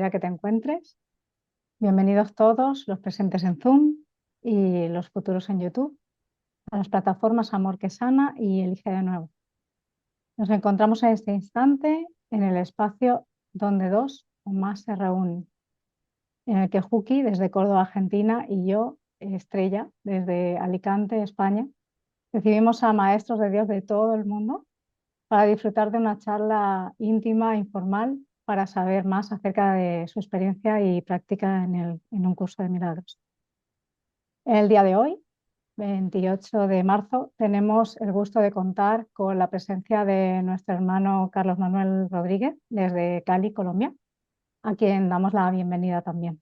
sea que te encuentres. Bienvenidos todos los presentes en Zoom y los futuros en YouTube a las plataformas Amor que Sana y Elige de Nuevo. Nos encontramos en este instante en el espacio donde dos o más se reúnen, en el que Juki desde Córdoba, Argentina, y yo, Estrella, desde Alicante, España, recibimos a maestros de Dios de todo el mundo para disfrutar de una charla íntima, informal, para saber más acerca de su experiencia y práctica en un curso de milagros. El día de hoy, 28 de marzo, tenemos el gusto de contar con la presencia de nuestro hermano Carlos Manuel Rodríguez desde Cali, Colombia, a quien damos la bienvenida también.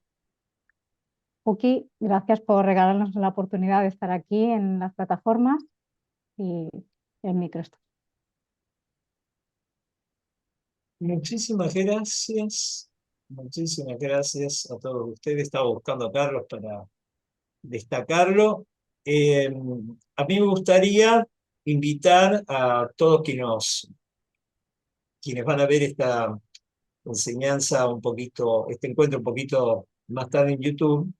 Juki, gracias por regalarnos la oportunidad de estar aquí en las plataformas y el micro está. Muchísimas gracias. Muchísimas gracias a todos ustedes. Estaba buscando a Carlos para destacarlo. A mí me gustaría invitar a todos quienes van a ver esta enseñanza un poquito, este encuentro un poquito más tarde en YouTube,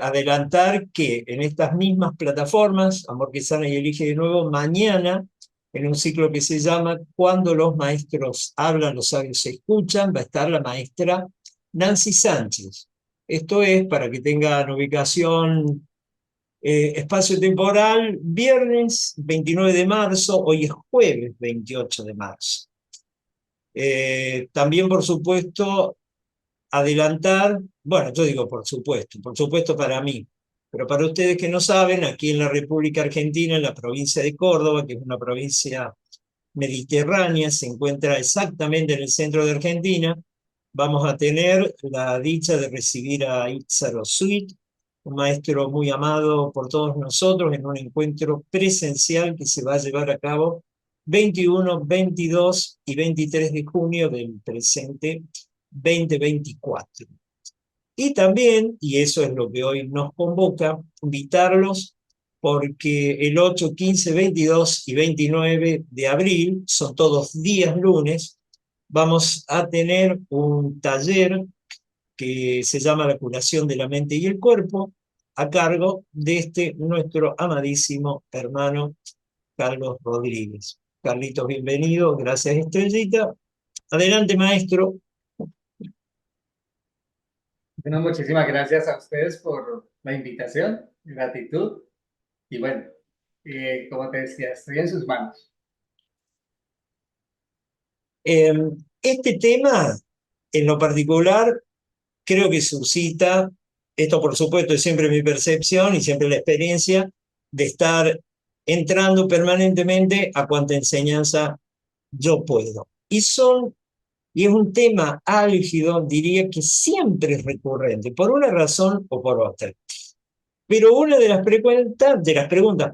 adelantar que en estas mismas plataformas, Amor que Sana y Elige de Nuevo, mañana, en un ciclo que se llama Cuando los maestros hablan, los sabios se escuchan, va a estar la maestra Nancy Sánchez. Esto es, para que tengan ubicación espacio temporal, viernes 29 de marzo, hoy es jueves 28 de marzo. También, por supuesto, adelantar, bueno, yo digo por supuesto para mí, pero para ustedes que no saben, aquí en la República Argentina, en la provincia de Córdoba, que es una provincia mediterránea, se encuentra exactamente en el centro de Argentina, vamos a tener la dicha de recibir a Itzaro Suit, un maestro muy amado por todos nosotros, en un encuentro presencial que se va a llevar a cabo 21, 22 y 23 de junio del presente 2024. Y también, y eso es lo que hoy nos convoca, invitarlos porque el 8, 15, 22 y 29 de abril, son todos días lunes, vamos a tener un taller que se llama La curación de la mente y el cuerpo, a cargo de nuestro amadísimo hermano Carlos Rodríguez. Carlitos, bienvenido, gracias Estrellita. Adelante, maestro. Bueno, muchísimas gracias a ustedes por la invitación, gratitud. Y bueno, como te decía, estoy en sus manos. Este tema, en lo particular, creo que suscita, esto por supuesto es siempre mi percepción y siempre la experiencia de estar entrando permanentemente a cuanta enseñanza yo puedo. Y es un tema álgido, diría que siempre es recurrente, por una razón o por otra. Pero una de las preguntas,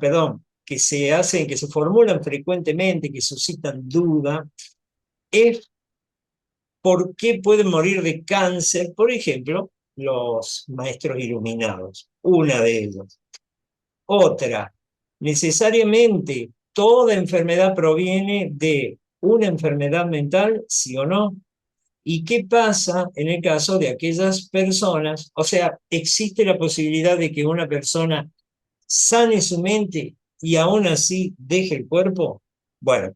que se hacen, que se formulan frecuentemente, que suscitan duda, es ¿por qué pueden morir de cáncer, por ejemplo, los maestros iluminados? Una de ellas. Otra, necesariamente toda enfermedad proviene de una enfermedad mental, ¿sí o no? ¿Y qué pasa en el caso de aquellas personas? O sea, ¿existe la posibilidad de que una persona sane su mente y aún así deje el cuerpo? Bueno,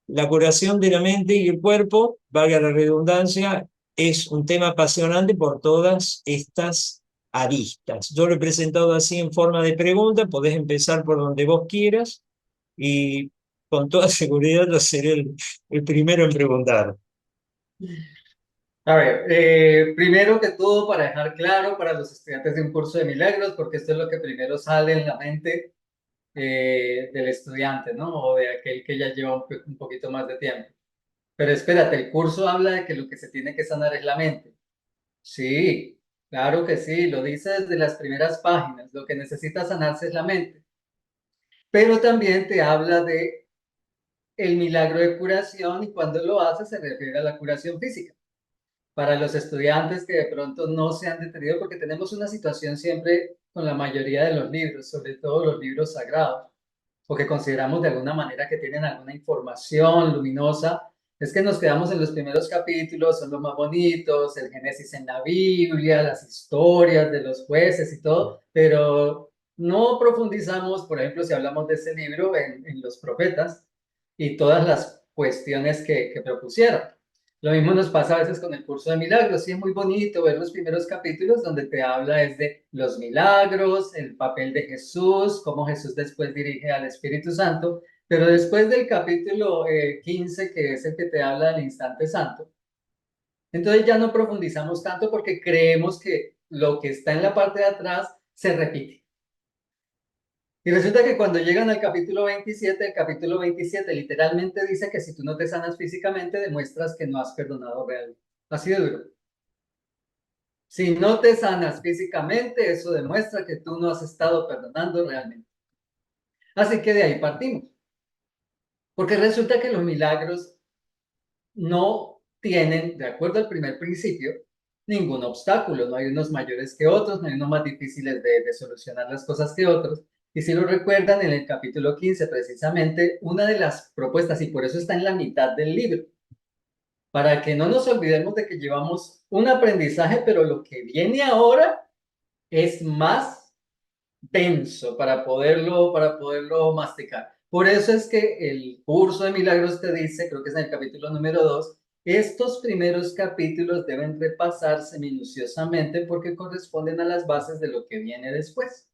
la curación de la mente y el cuerpo, valga la redundancia, es un tema apasionante por todas estas aristas. Yo lo he presentado así en forma de pregunta, podés empezar por donde vos quieras y con toda seguridad yo seré el primero en preguntar. A ver, primero que todo, para dejar claro para los estudiantes de un curso de milagros, porque esto es lo que primero sale en la mente del estudiante, ¿no? O de aquel que ya lleva un poquito más de tiempo. Pero espérate, el curso habla de que lo que se tiene que sanar es la mente. Sí, claro que sí, lo dice desde las primeras páginas. Lo que necesita sanarse es la mente. Pero también te habla de el milagro de curación y cuando lo hace se refiere a la curación física. Para los estudiantes que de pronto no se han detenido, porque tenemos una situación siempre con la mayoría de los libros, sobre todo los libros sagrados, porque consideramos de alguna manera que tienen alguna información luminosa es que nos quedamos en los primeros capítulos, son los más bonitos, el Génesis en la Biblia, las historias de los jueces y todo, pero no profundizamos, por ejemplo, si hablamos de ese libro, en los profetas y todas las cuestiones que propusieron. Lo mismo nos pasa a veces con el curso de milagros. Sí, es muy bonito ver los primeros capítulos donde te habla es de los milagros, el papel de Jesús, cómo Jesús después dirige al Espíritu Santo, pero después del capítulo 15, que es el que te habla del instante santo, entonces ya no profundizamos tanto porque creemos que lo que está en la parte de atrás se repite. Y resulta que cuando llegan al capítulo 27, el capítulo 27 literalmente dice que si tú no te sanas físicamente, demuestras que no has perdonado realmente. Así de duro. Si no te sanas físicamente, eso demuestra que tú no has estado perdonando realmente. Así que de ahí partimos. Porque resulta que los milagros no tienen, de acuerdo al primer principio, ningún obstáculo. No hay unos mayores que otros, no hay unos más difíciles de solucionar las cosas que otros. Y si lo recuerdan, en el capítulo 15, precisamente, una de las propuestas, y por eso está en la mitad del libro, para que no nos olvidemos de que llevamos un aprendizaje, pero lo que viene ahora es más denso para poderlo masticar. Por eso es que el curso de milagros te dice, creo que es en el capítulo número 2, estos primeros capítulos deben repasarse minuciosamente porque corresponden a las bases de lo que viene después.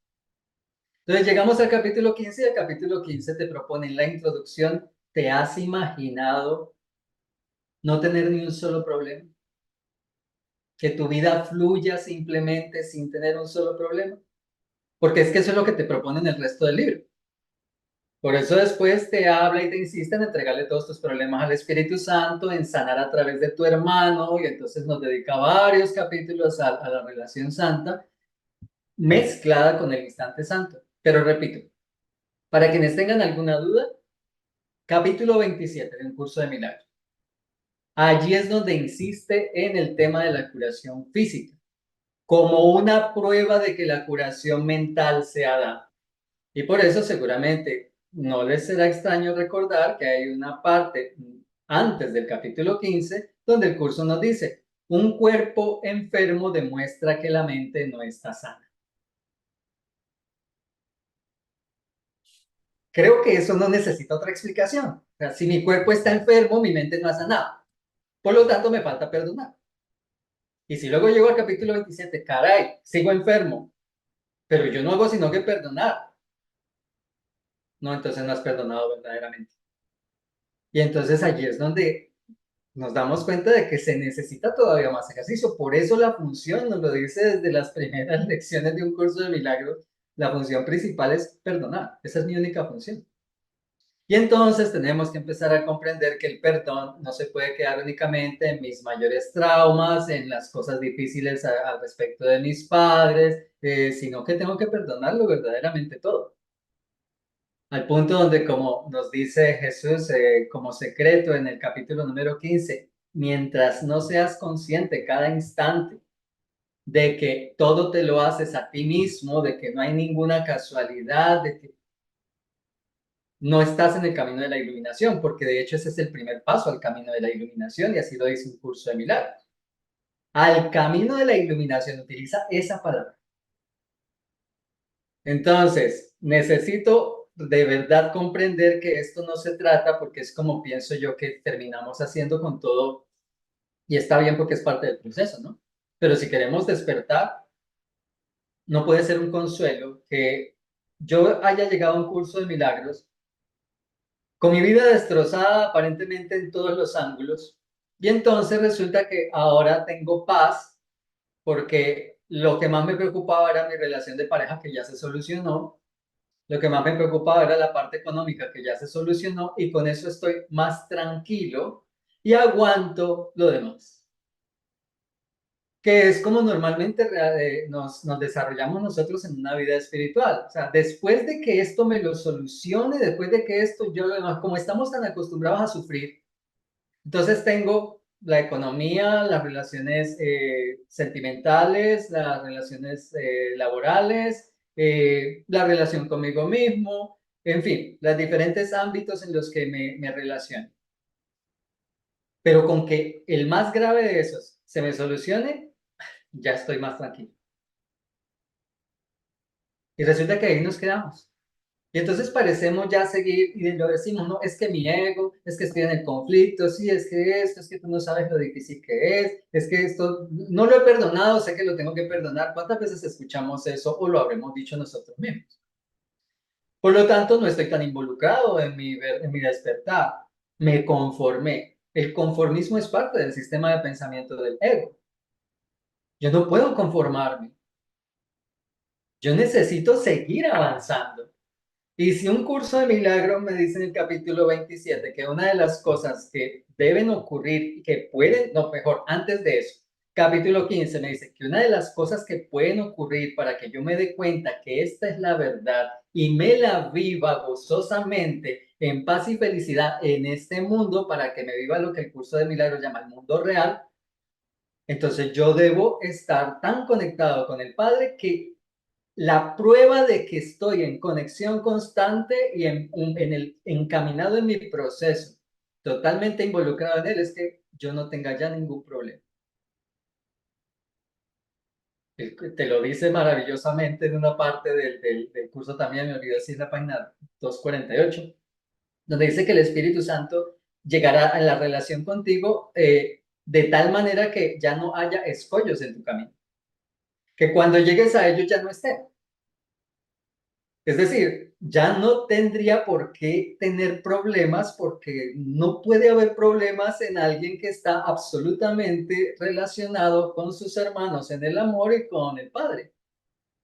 Entonces llegamos al capítulo 15 y el capítulo 15 te propone en la introducción, ¿te has imaginado no tener ni un solo problema? Que tu vida fluya simplemente sin tener un solo problema. Porque es que eso es lo que te propone en el resto del libro. Por eso después te habla y te insiste en entregarle todos tus problemas al Espíritu Santo, en sanar a través de tu hermano, y entonces nos dedica varios capítulos a la relación santa, mezclada con el instante santo. Pero repito, para quienes tengan alguna duda, capítulo 27 de Un Curso de Milagros. Allí es donde insiste en el tema de la curación física, como una prueba de que la curación mental se ha dado. Y por eso seguramente no les será extraño recordar que hay una parte antes del capítulo 15 donde el curso nos dice, un cuerpo enfermo demuestra que la mente no está sana. Creo que eso no necesita otra explicación. O sea, si mi cuerpo está enfermo, mi mente no ha sanado. Por lo tanto, me falta perdonar. Y si luego llego al capítulo 27, caray, sigo enfermo, pero yo no hago sino que perdonar. No, entonces no has perdonado verdaderamente. Y entonces allí es donde nos damos cuenta de que se necesita todavía más ejercicio. Por eso la función, nos lo dice desde las primeras lecciones de Un Curso de Milagros, la función principal es perdonar. Esa es mi única función. Y entonces tenemos que empezar a comprender que el perdón no se puede quedar únicamente en mis mayores traumas, en las cosas difíciles al respecto de mis padres, sino que tengo que perdonarlo verdaderamente todo. Al punto donde, como nos dice Jesús como secreto en el capítulo número 15, mientras no seas consciente cada instante de que todo te lo haces a ti mismo, de que no hay ninguna casualidad, de que no estás en el camino de la iluminación, porque de hecho ese es el primer paso al camino de la iluminación y así lo dice Un Curso de Milagros. Al camino de la iluminación, utiliza esa palabra. Entonces, necesito de verdad comprender que esto no se trata, porque es como pienso yo que terminamos haciendo con todo, y está bien porque es parte del proceso, ¿no? Pero si queremos despertar, no puede ser un consuelo que yo haya llegado a un curso de milagros con mi vida destrozada aparentemente en todos los ángulos, y entonces resulta que ahora tengo paz porque lo que más me preocupaba era mi relación de pareja que ya se solucionó. Lo que más me preocupaba era la parte económica que ya se solucionó y con eso estoy más tranquilo y aguanto lo demás. Que es como normalmente nos desarrollamos nosotros en una vida espiritual. O sea, después de que esto me lo solucione, después de que esto yo lo demás, como estamos tan acostumbrados a sufrir, entonces tengo la economía, las relaciones sentimentales, las relaciones laborales, la relación conmigo mismo, en fin, los diferentes ámbitos en los que me relaciono. Pero con que el más grave de esos se me solucione, ya estoy más tranquilo. Y resulta que ahí nos quedamos. Y entonces parecemos ya seguir y lo decimos, no, es que mi ego, es que estoy en el conflicto, sí, es que esto, es que tú no sabes lo difícil que es que esto, no lo he perdonado, sé que lo tengo que perdonar. ¿Cuántas veces escuchamos eso o lo habremos dicho nosotros mismos? Por lo tanto, no estoy tan involucrado en mi despertar. Me conformé. El conformismo es parte del sistema de pensamiento del ego. Yo no puedo conformarme. Yo necesito seguir avanzando. Y si un curso de milagros me dice en el capítulo 27 que una de las cosas que deben ocurrir, que pueden, no, mejor, antes de eso, capítulo 15 me dice que una de las cosas que pueden ocurrir para que yo me dé cuenta que esta es la verdad y me la viva gozosamente en paz y felicidad en este mundo, para que me viva lo que el curso de milagros llama el mundo real, entonces yo debo estar tan conectado con el Padre que la prueba de que estoy en conexión constante y encaminado en mi proceso, totalmente involucrado en él, es que yo no tenga ya ningún problema. Te lo dice maravillosamente en una parte del curso también, me olvidé decir la página 248, donde dice que el Espíritu Santo llegará a la relación contigo de tal manera que ya no haya escollos en tu camino, que cuando llegues a ellos ya no estén. Es decir, ya no tendría por qué tener problemas, porque no puede haber problemas en alguien que está absolutamente relacionado con sus hermanos en el amor y con el Padre.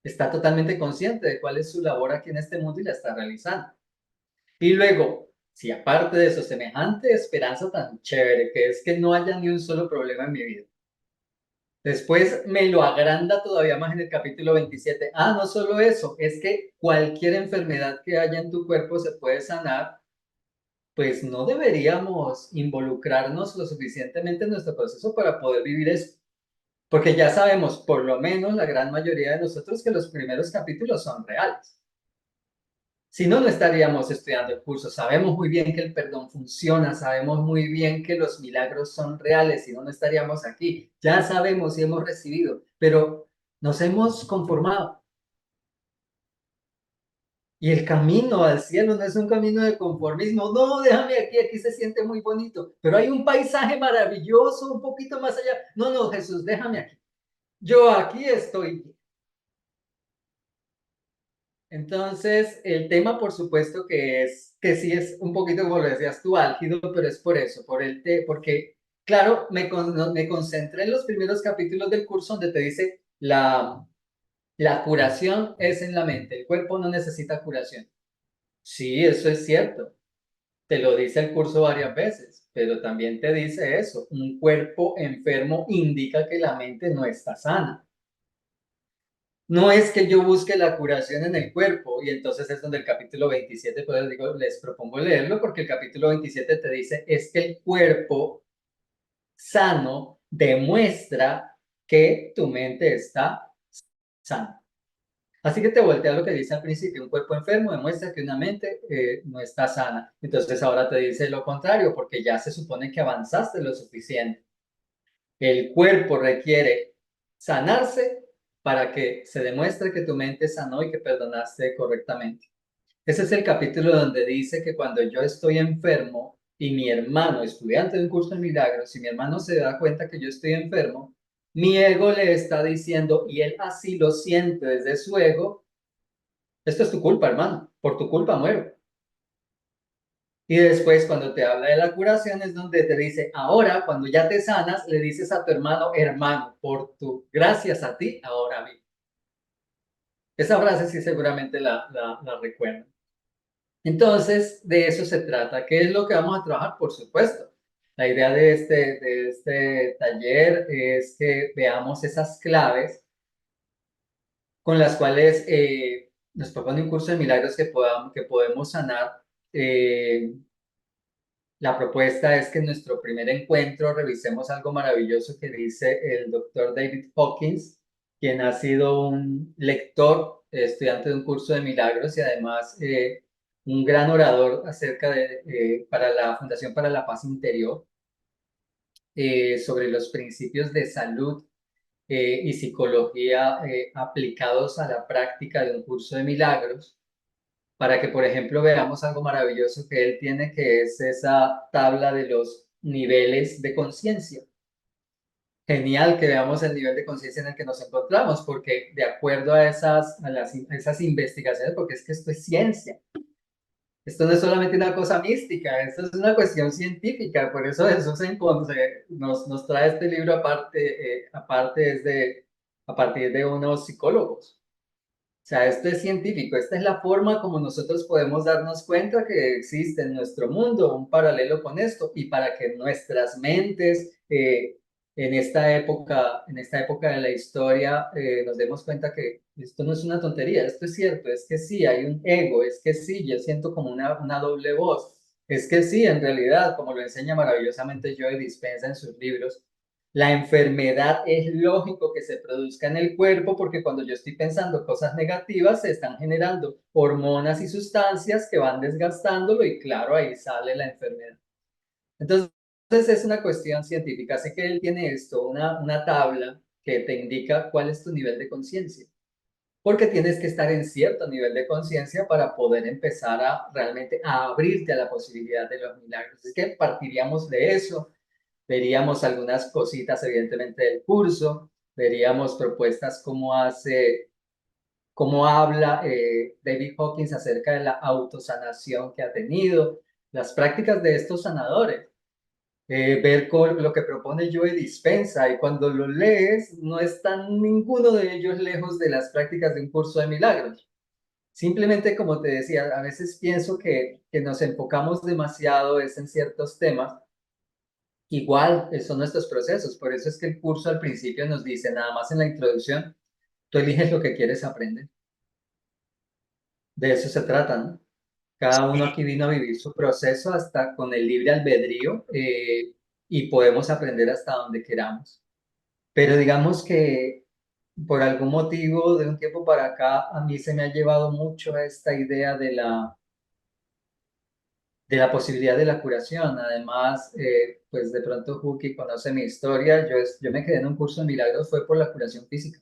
Está totalmente consciente de cuál es su labor aquí en este mundo y la está realizando. Y luego, si aparte de eso, semejante esperanza tan chévere, que es que no haya ni un solo problema en mi vida, después me lo agranda todavía más en el capítulo 27. Ah, no solo eso, es que cualquier enfermedad que haya en tu cuerpo se puede sanar, pues no deberíamos involucrarnos lo suficientemente en nuestro proceso para poder vivir eso. Porque ya sabemos, por lo menos la gran mayoría de nosotros, que los primeros capítulos son reales. Si no, no estaríamos estudiando el curso. Sabemos muy bien que el perdón funciona, sabemos muy bien que los milagros son reales, si no, no estaríamos aquí. Ya sabemos y hemos recibido, pero nos hemos conformado. Y el camino al cielo no es un camino de conformismo. No, déjame aquí, aquí se siente muy bonito, pero hay un paisaje maravilloso un poquito más allá. No, no, Jesús, déjame aquí. Yo aquí estoy. Entonces, el tema, por supuesto, que sí es un poquito, como lo decías tú, álgido, pero es por eso, porque, claro, me concentré en los primeros capítulos del curso donde te dice la curación es en la mente, el cuerpo no necesita curación. Sí, eso es cierto, te lo dice el curso varias veces, pero también te dice eso, un cuerpo enfermo indica que la mente no está sana. No es que yo busque la curación en el cuerpo, y entonces es donde el capítulo 27, pues les digo, les propongo leerlo, porque el capítulo 27 te dice, es que el cuerpo sano demuestra que tu mente está sana. Así que te voltea lo que dice al principio, un cuerpo enfermo demuestra que una mente no está sana. Entonces ahora te dice lo contrario, porque ya se supone que avanzaste lo suficiente. El cuerpo requiere sanarse para que se demuestre que tu mente sanó y que perdonaste correctamente. Ese es el capítulo donde dice que cuando yo estoy enfermo y mi hermano, estudiante de un curso de milagros, si mi hermano se da cuenta que yo estoy enfermo, mi ego le está diciendo, y él así lo siente desde su ego, esto es tu culpa, hermano, por tu culpa muero. Y después, cuando te habla de la curación, es donde te dice, ahora, cuando ya te sanas, le dices a tu hermano, hermano, gracias a ti, ahora vivo. Esa frase sí seguramente la recuerdan. Entonces, de eso se trata. ¿Qué es lo que vamos a trabajar? Por supuesto. La idea de este taller es que veamos esas claves con las cuales nos propone un curso de milagros que podemos sanar. La propuesta es que en nuestro primer encuentro revisemos algo maravilloso que dice el doctor David Hawkins, quien ha sido un lector, estudiante de un curso de milagros y además un gran orador para la Fundación para la Paz Interior. sobre los principios de salud y psicología aplicados a la práctica de un curso de milagros, para que, por ejemplo, veamos algo maravilloso que él tiene, que es esa tabla de los niveles de conciencia. Genial que veamos el nivel de conciencia en el que nos encontramos, porque de acuerdo a esas investigaciones, porque es que esto es ciencia, esto no es solamente una cosa mística, esto es una cuestión científica, por eso Jesús nos trae este libro a partir de unos psicólogos. O sea, esto es científico, esta es la forma como nosotros podemos darnos cuenta que existe en nuestro mundo un paralelo con esto y para que nuestras mentes en esta época de la historia nos demos cuenta que esto no es una tontería, esto es cierto, es que sí, hay un ego, es que sí, yo siento como una doble voz, es que sí, en realidad, como lo enseña maravillosamente Joe Dispenza en sus libros, la enfermedad es lógico que se produzca en el cuerpo porque cuando yo estoy pensando cosas negativas se están generando hormonas y sustancias que van desgastándolo y claro, ahí sale la enfermedad. Entonces es una cuestión científica, así que él tiene esto, una tabla que te indica cuál es tu nivel de conciencia, porque tienes que estar en cierto nivel de conciencia para poder empezar a realmente a abrirte a la posibilidad de los milagros. Así que partiríamos de eso. Veríamos algunas cositas, evidentemente, del curso, veríamos propuestas cómo habla David Hawkins acerca de la autosanación que ha tenido, las prácticas de estos sanadores, ver lo que propone Joe Dispenza, y cuando lo lees, no están ninguno de ellos lejos de las prácticas de un curso de milagros. Simplemente, como te decía, a veces pienso que nos enfocamos demasiado es en ciertos temas. Igual son nuestros procesos, por eso es que el curso al principio nos dice, nada más en la introducción, tú eliges lo que quieres aprender. De eso se trata, ¿no? Cada uno aquí vino a vivir su proceso hasta con el libre albedrío y podemos aprender hasta donde queramos. Pero digamos que por algún motivo de un tiempo para acá a mí se me ha llevado mucho a esta idea de la posibilidad de la curación. Además, pues de pronto Juki conoce mi historia. Yo me quedé en un curso de milagros, fue por la curación física.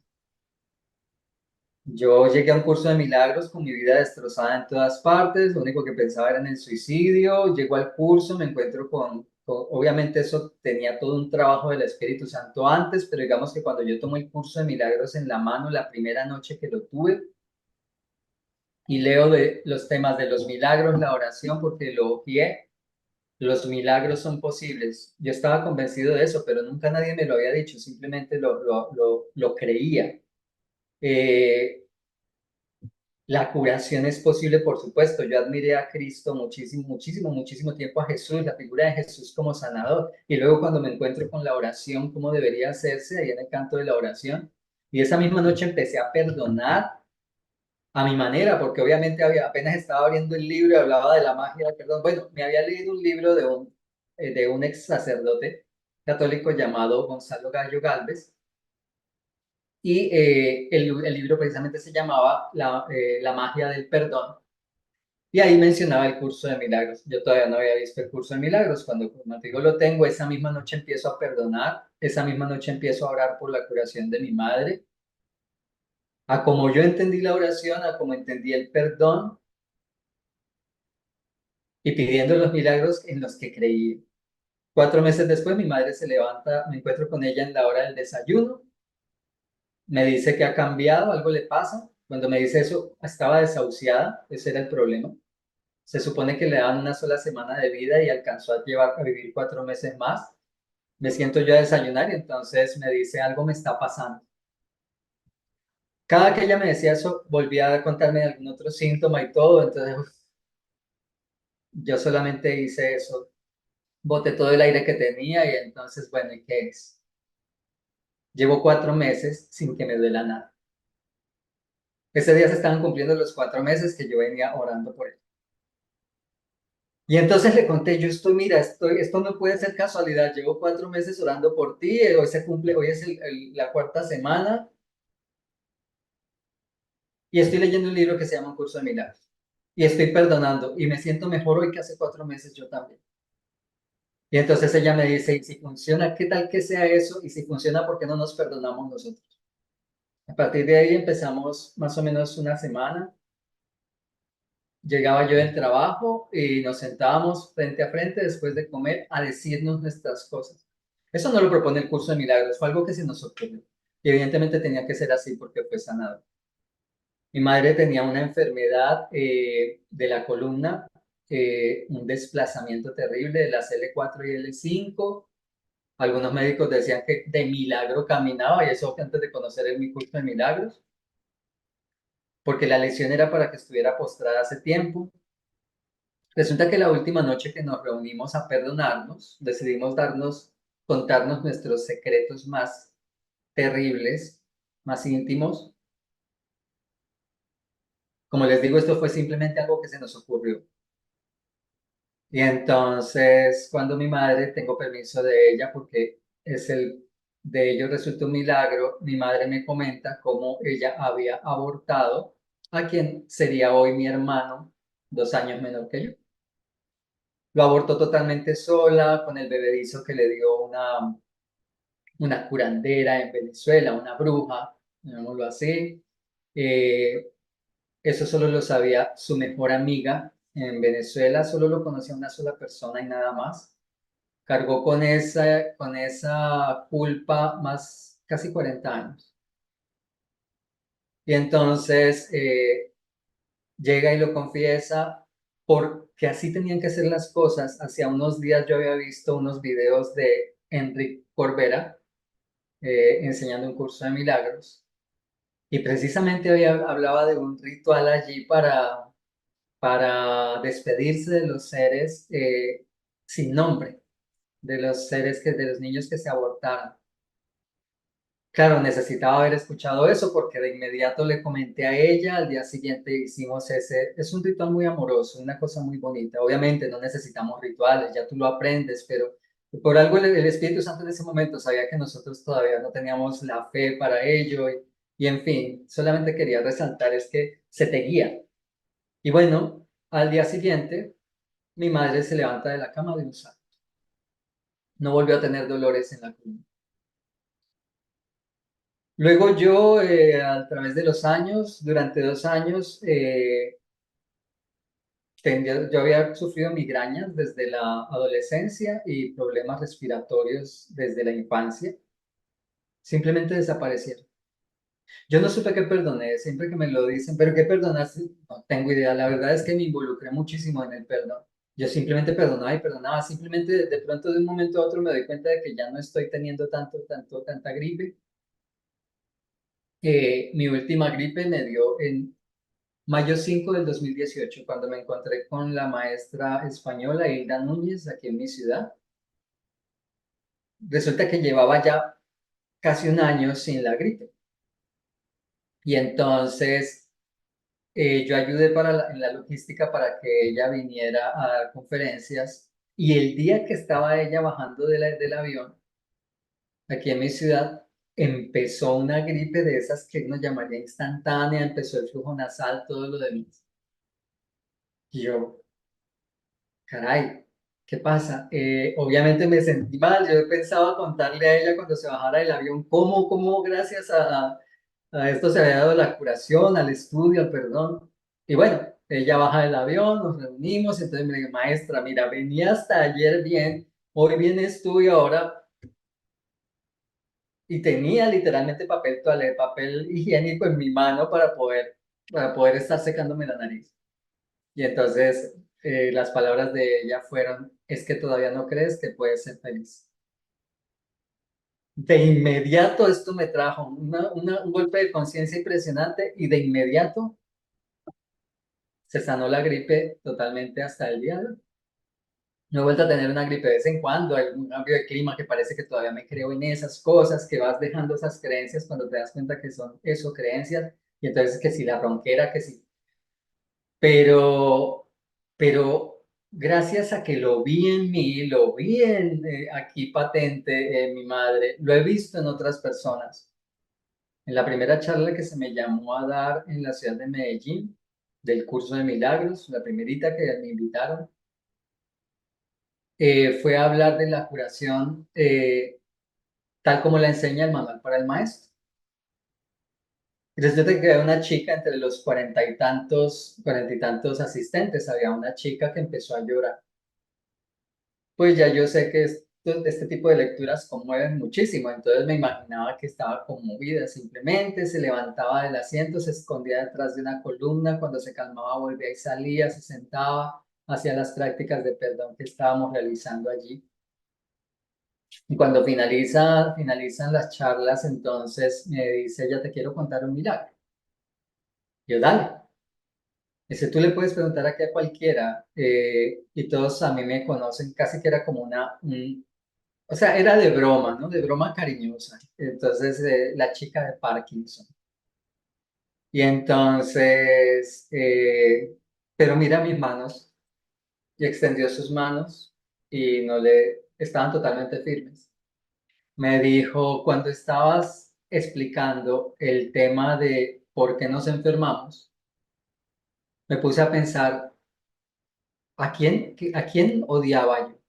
Yo llegué a un curso de milagros con mi vida destrozada en todas partes, lo único que pensaba era en el suicidio. Llego al curso, me encuentro obviamente eso tenía todo un trabajo del Espíritu Santo antes, pero digamos que cuando yo tomo el curso de milagros en la mano, la primera noche que lo tuve, y leo de los temas de los milagros, la oración, porque lo odié. Los milagros son posibles. Yo estaba convencido de eso, pero nunca nadie me lo había dicho, simplemente lo creía. Eh, la curación es posible, por supuesto. Yo admiré a Cristo muchísimo, muchísimo, muchísimo tiempo, a Jesús, la figura de Jesús como sanador. Y luego cuando me encuentro con la oración, cómo debería hacerse, ahí en el canto de la oración. Y esa misma noche empecé a perdonar a mi manera, porque obviamente apenas estaba abriendo el libro y hablaba de la magia del perdón. Bueno, me había leído un libro de un ex sacerdote católico llamado Gonzalo Gallo Galvez, y el libro precisamente se llamaba la magia del perdón, y ahí mencionaba el curso de milagros. Yo todavía no había visto el curso de milagros. Cuando, como te digo, lo tengo, esa misma noche empiezo a perdonar, esa misma noche empiezo a orar por la curación de mi madre, a como yo entendí la oración, a como entendí el perdón, y pidiendo los milagros en los que creí. 4 meses después, mi madre se levanta, me encuentro con ella en la hora del desayuno, me dice que ha cambiado, algo le pasa. Cuando me dice eso, estaba desahuciada, ese era el problema. Se supone que le daban una sola semana de vida y alcanzó a vivir 4 meses más. Me siento yo a desayunar y entonces me dice, algo me está pasando. Cada que ella me decía eso, volvía a contarme algún otro síntoma y todo, entonces yo solamente hice eso, boté todo el aire que tenía y entonces, bueno, ¿y qué es? Llevo 4 meses sin que me duela nada. Ese día se estaban cumpliendo los 4 meses que yo venía orando por él. Y entonces le conté, mira, esto no puede ser casualidad, llevo 4 meses orando por ti, hoy se cumple, hoy es la cuarta semana, y estoy leyendo un libro que se llama Un Curso de Milagros, y estoy perdonando, y me siento mejor hoy que hace 4 meses yo también. Y entonces ella me dice, y si funciona, ¿qué tal que sea eso? Y si funciona, ¿por qué no nos perdonamos nosotros? A partir de ahí empezamos más o menos una semana. Llegaba yo del trabajo y nos sentábamos frente a frente después de comer a decirnos nuestras cosas. Eso no lo propone el curso de milagros, fue algo que se nos ocurrió. Y evidentemente tenía que ser así porque fue sanado. Mi madre tenía una enfermedad de la columna, un desplazamiento terrible de las L4 y L5. Algunos médicos decían que de milagro caminaba, y eso antes de conocer el mi curso de milagros, porque la lesión era para que estuviera postrada hace tiempo. Resulta que la última noche que nos reunimos a perdonarnos, decidimos contarnos nuestros secretos más terribles, más íntimos. Como les digo, esto fue simplemente algo que se nos ocurrió. Y entonces, cuando mi madre, tengo permiso de ella porque de ello resultó un milagro, mi madre me comenta cómo ella había abortado a quien sería hoy mi hermano, 2 años menor que yo. Lo abortó totalmente sola, con el bebedizo que le dio una curandera en Venezuela, una bruja, llamémoslo así. Eh, Eso solo lo sabía su mejor amiga en Venezuela, solo lo conocía una sola persona y nada más. Cargó con esa culpa más casi 40 años. Y entonces llega y lo confiesa porque así tenían que ser las cosas. Hacía unos días yo había visto unos videos de Enrique Corbera enseñando un curso de milagros. Y precisamente hablaba de un ritual allí para despedirse de los seres sin nombre, de los niños que se abortaron. Claro, necesitaba haber escuchado eso porque de inmediato le comenté a ella, al día siguiente hicimos es un ritual muy amoroso, una cosa muy bonita. Obviamente no necesitamos rituales, ya tú lo aprendes, pero por algo el Espíritu Santo en ese momento sabía que nosotros todavía no teníamos la fe para ello y en fin, solamente quería resaltar es que se te guía. Y bueno, al día siguiente mi madre se levanta de la cama de un salto. No volvió a tener dolores en la columna. Luego yo, a través de los años, durante 2 años, yo había sufrido migrañas desde la adolescencia y problemas respiratorios desde la infancia. Simplemente desaparecieron. Yo no supe qué perdoné, siempre que me lo dicen, pero ¿qué perdonaste? No tengo idea. La verdad es que me involucré muchísimo en el perdón. Yo simplemente perdonaba y perdonaba. Simplemente de pronto de un momento a otro me doy cuenta de que ya no estoy teniendo tanta gripe. Mi última gripe me dio en mayo 5 del 2018, cuando me encontré con la maestra española Hilda Núñez aquí en mi ciudad. Resulta que llevaba ya casi un año sin la gripe. Y entonces yo ayudé en la logística para que ella viniera a dar conferencias. Y el día que estaba ella bajando del avión, aquí en mi ciudad, empezó una gripe de esas que uno llamaría instantánea, empezó el flujo nasal, todo lo demás. Y yo, caray, ¿qué pasa? Obviamente me sentí mal, yo pensaba contarle a ella cuando se bajara del avión cómo gracias a esto se había dado la curación, al estudio, al perdón. Y bueno, ella baja del avión, nos reunimos, entonces me dijo, maestra, mira, venía hasta ayer bien, hoy vienes tú y ahora, y tenía literalmente papel toalé, papel higiénico en mi mano para poder estar secándome la nariz. Y entonces las palabras de ella fueron, es que todavía no crees que puedes ser feliz. De inmediato esto me trajo un golpe de conciencia impresionante y de inmediato se sanó la gripe totalmente hasta el día de hoy. No he vuelto a tener una gripe de vez en cuando, hay un cambio de clima que parece que todavía me creo en esas cosas, que vas dejando esas creencias cuando te das cuenta que son eso, creencias, y entonces que si la ronquera, que si pero gracias a que lo vi en mí, lo vi aquí patente en mi madre, lo he visto en otras personas. En la primera charla que se me llamó a dar en la ciudad de Medellín, del curso de milagros, la primerita que me invitaron, fue a hablar de la curación tal como la enseña el manual para el maestro. Y resulta que había una chica entre los cuarenta y tantos asistentes, había una chica que empezó a llorar. Pues ya yo sé que este tipo de lecturas conmueven muchísimo, entonces me imaginaba que estaba conmovida, simplemente se levantaba del asiento, se escondía detrás de una columna, cuando se calmaba volvía y salía, se sentaba, hacía las prácticas de perdón que estábamos realizando allí. Y cuando finalizan las charlas, entonces me dice, ya te quiero contar un milagro. Yo, dale. Dice, tú le puedes preguntar aquí a cualquiera, y todos a mí me conocen, casi que era como o sea, era de broma, ¿no? De broma cariñosa. Entonces, la chica de Parkinson. Y entonces, pero mira mis manos, y extendió sus manos, y estaban totalmente firmes. Me dijo, cuando estabas explicando el tema de por qué nos enfermamos, me puse a pensar, ¿a quién odiaba yo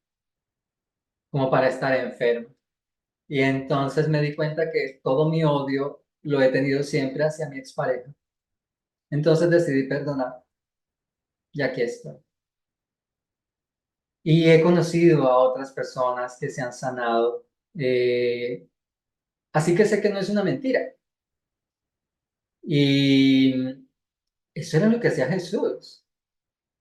como para estar enfermo? Y entonces me di cuenta que todo mi odio lo he tenido siempre hacia mi expareja. Entonces decidí perdonar y aquí estoy. Y he conocido a otras personas que se han sanado. Así que sé que no es una mentira. Y eso era lo que hacía Jesús.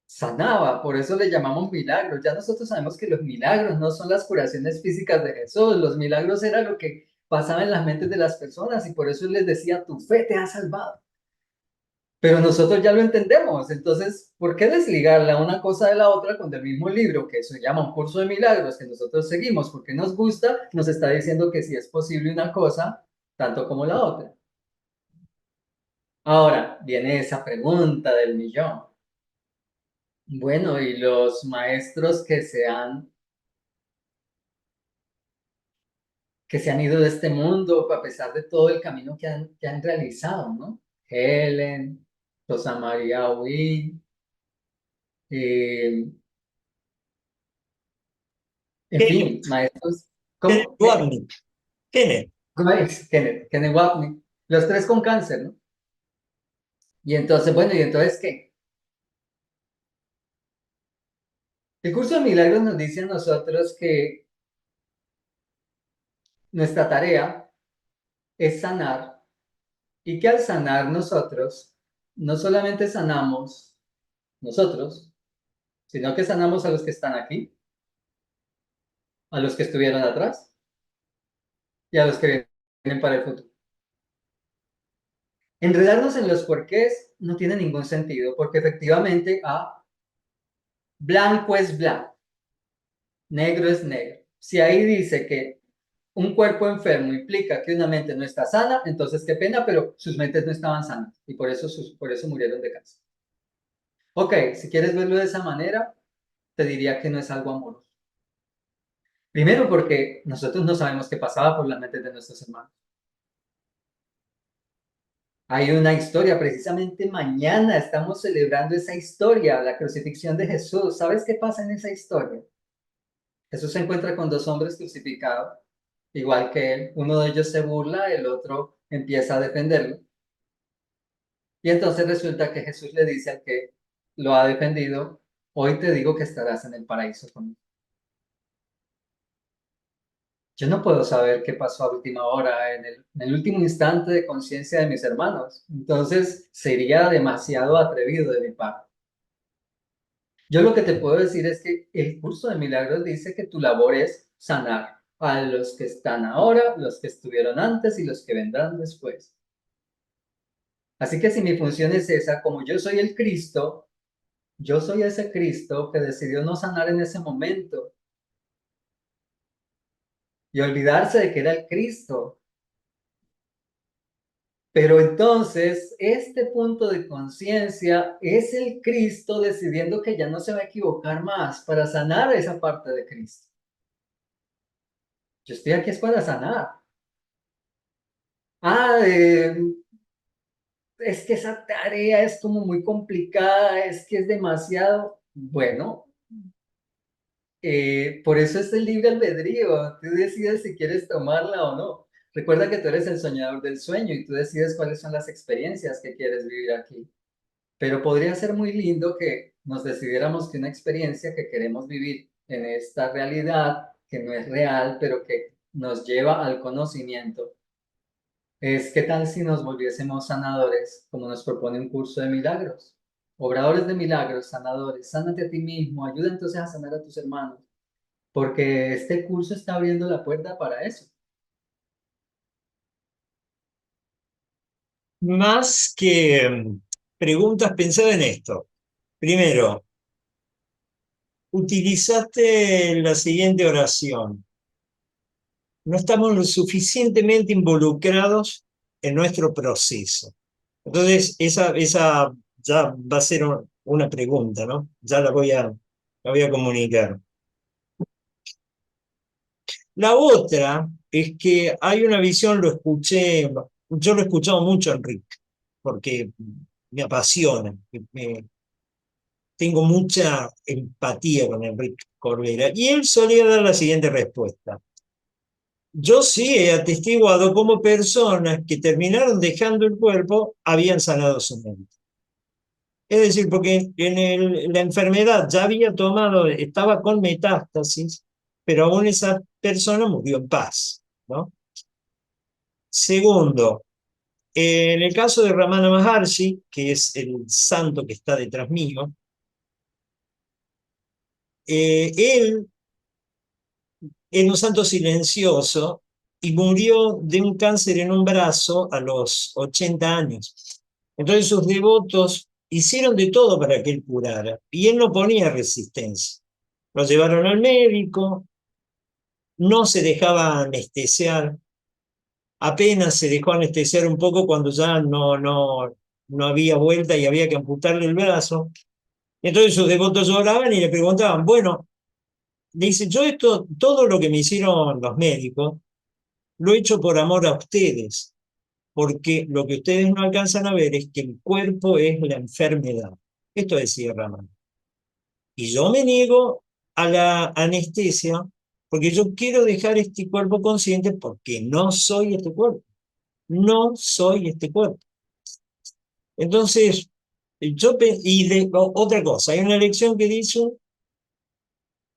Sanaba, por eso le llamamos milagros. Ya nosotros sabemos que los milagros no son las curaciones físicas de Jesús, los milagros era lo que pasaba en las mentes de las personas y por eso él les decía, tu fe te ha salvado. Pero nosotros ya lo entendemos, entonces, ¿por qué desligarla una cosa de la otra cuando el mismo libro, que se llama Un Curso de Milagros, que nosotros seguimos porque nos gusta, nos está diciendo que sí es posible una cosa, tanto como la otra? Ahora, viene esa pregunta del millón. Bueno, y los maestros que se han ido de este mundo a pesar de todo el camino que han realizado, ¿no? Helen, Rosa María Wynne, eh, en fin, Kenneth, maestros, Kenneth ¿cómo? Wapnick, Kenneth. ¿Cómo es? Kenneth Wapnick, los tres con cáncer, ¿no? Y entonces, bueno, ¿y entonces qué? El curso de milagros nos dice a nosotros que nuestra tarea es sanar y que al sanar nosotros, no solamente sanamos nosotros, sino que sanamos a los que están aquí, a los que estuvieron atrás y a los que vienen para el futuro. Enredarnos en los porqués no tiene ningún sentido, porque efectivamente blanco es blanco, negro es negro. Si ahí dice que un cuerpo enfermo implica que una mente no está sana, entonces qué pena, pero sus mentes no estaban sanas y por eso murieron de cáncer. Ok, si quieres verlo de esa manera, te diría que no es algo amoroso. Primero porque nosotros no sabemos qué pasaba por las mentes de nuestros hermanos. Hay una historia, precisamente mañana estamos celebrando esa historia, la crucifixión de Jesús. ¿Sabes qué pasa en esa historia? Jesús se encuentra con dos hombres crucificados, igual que él. Uno de ellos se burla, el otro empieza a defenderlo. Y entonces resulta que Jesús le dice al que lo ha defendido, hoy te digo que estarás en el paraíso conmigo. Yo no puedo saber qué pasó a última hora, en el último instante de conciencia de mis hermanos. Entonces sería demasiado atrevido de mi parte. Yo lo que te puedo decir es que el curso de milagros dice que tu labor es sanar a los que están ahora, los que estuvieron antes y los que vendrán después. Así que si mi función es esa, como yo soy el Cristo, yo soy ese Cristo que decidió no sanar en ese momento y olvidarse de que era el Cristo. Pero entonces, este punto de conciencia es el Cristo decidiendo que ya no se va a equivocar más para sanar esa parte de Cristo. Yo estoy aquí es para sanar. Ah, es que esa tarea es como muy complicada, es que es demasiado. Bueno, por eso es el libre albedrío. Tú decides si quieres tomarla o no. Recuerda que tú eres el soñador del sueño y tú decides cuáles son las experiencias que quieres vivir aquí. Pero podría ser muy lindo que nos decidiéramos que una experiencia que queremos vivir en esta realidad, que no es real, pero que nos lleva al conocimiento, es qué tal si nos volviésemos sanadores, como nos propone un curso de milagros. Obradores de milagros, sanadores, sánate a ti mismo, ayuda entonces a sanar a tus hermanos, porque este curso está abriendo la puerta para eso. Más que preguntas, pensad en esto. Primero, utilizaste la siguiente oración. No estamos lo suficientemente involucrados en nuestro proceso. Entonces, esa ya va a ser una pregunta, ¿no? Ya la voy a comunicar. La otra es que hay una visión, yo lo he escuchado mucho a Enrique, porque me apasiona, tengo mucha empatía con Enrique Corbera, y él solía dar la siguiente respuesta. Yo sí he atestiguado cómo personas que terminaron dejando el cuerpo habían sanado su mente. Es decir, porque la enfermedad ya había tomado, estaba con metástasis, pero aún esa persona murió en paz, ¿no? Segundo, en el caso de Ramana Maharshi, que es el santo que está detrás mío, él era un santo silencioso y murió de un cáncer en un brazo a los 80 años. Entonces sus devotos hicieron de todo para que él curara y él no ponía resistencia. Lo llevaron al médico, no se dejaba anestesiar, apenas se dejó anestesiar un poco cuando ya no había vuelta y había que amputarle el brazo. Entonces sus devotos lloraban y le preguntaban, bueno, dice, yo esto, todo lo que me hicieron los médicos, lo he hecho por amor a ustedes, porque lo que ustedes no alcanzan a ver es que el cuerpo es la enfermedad. Esto decía Ramón. Y yo me niego a la anestesia porque yo quiero dejar este cuerpo consciente porque no soy este cuerpo. No soy este cuerpo. Entonces, otra cosa, hay una lección que dice,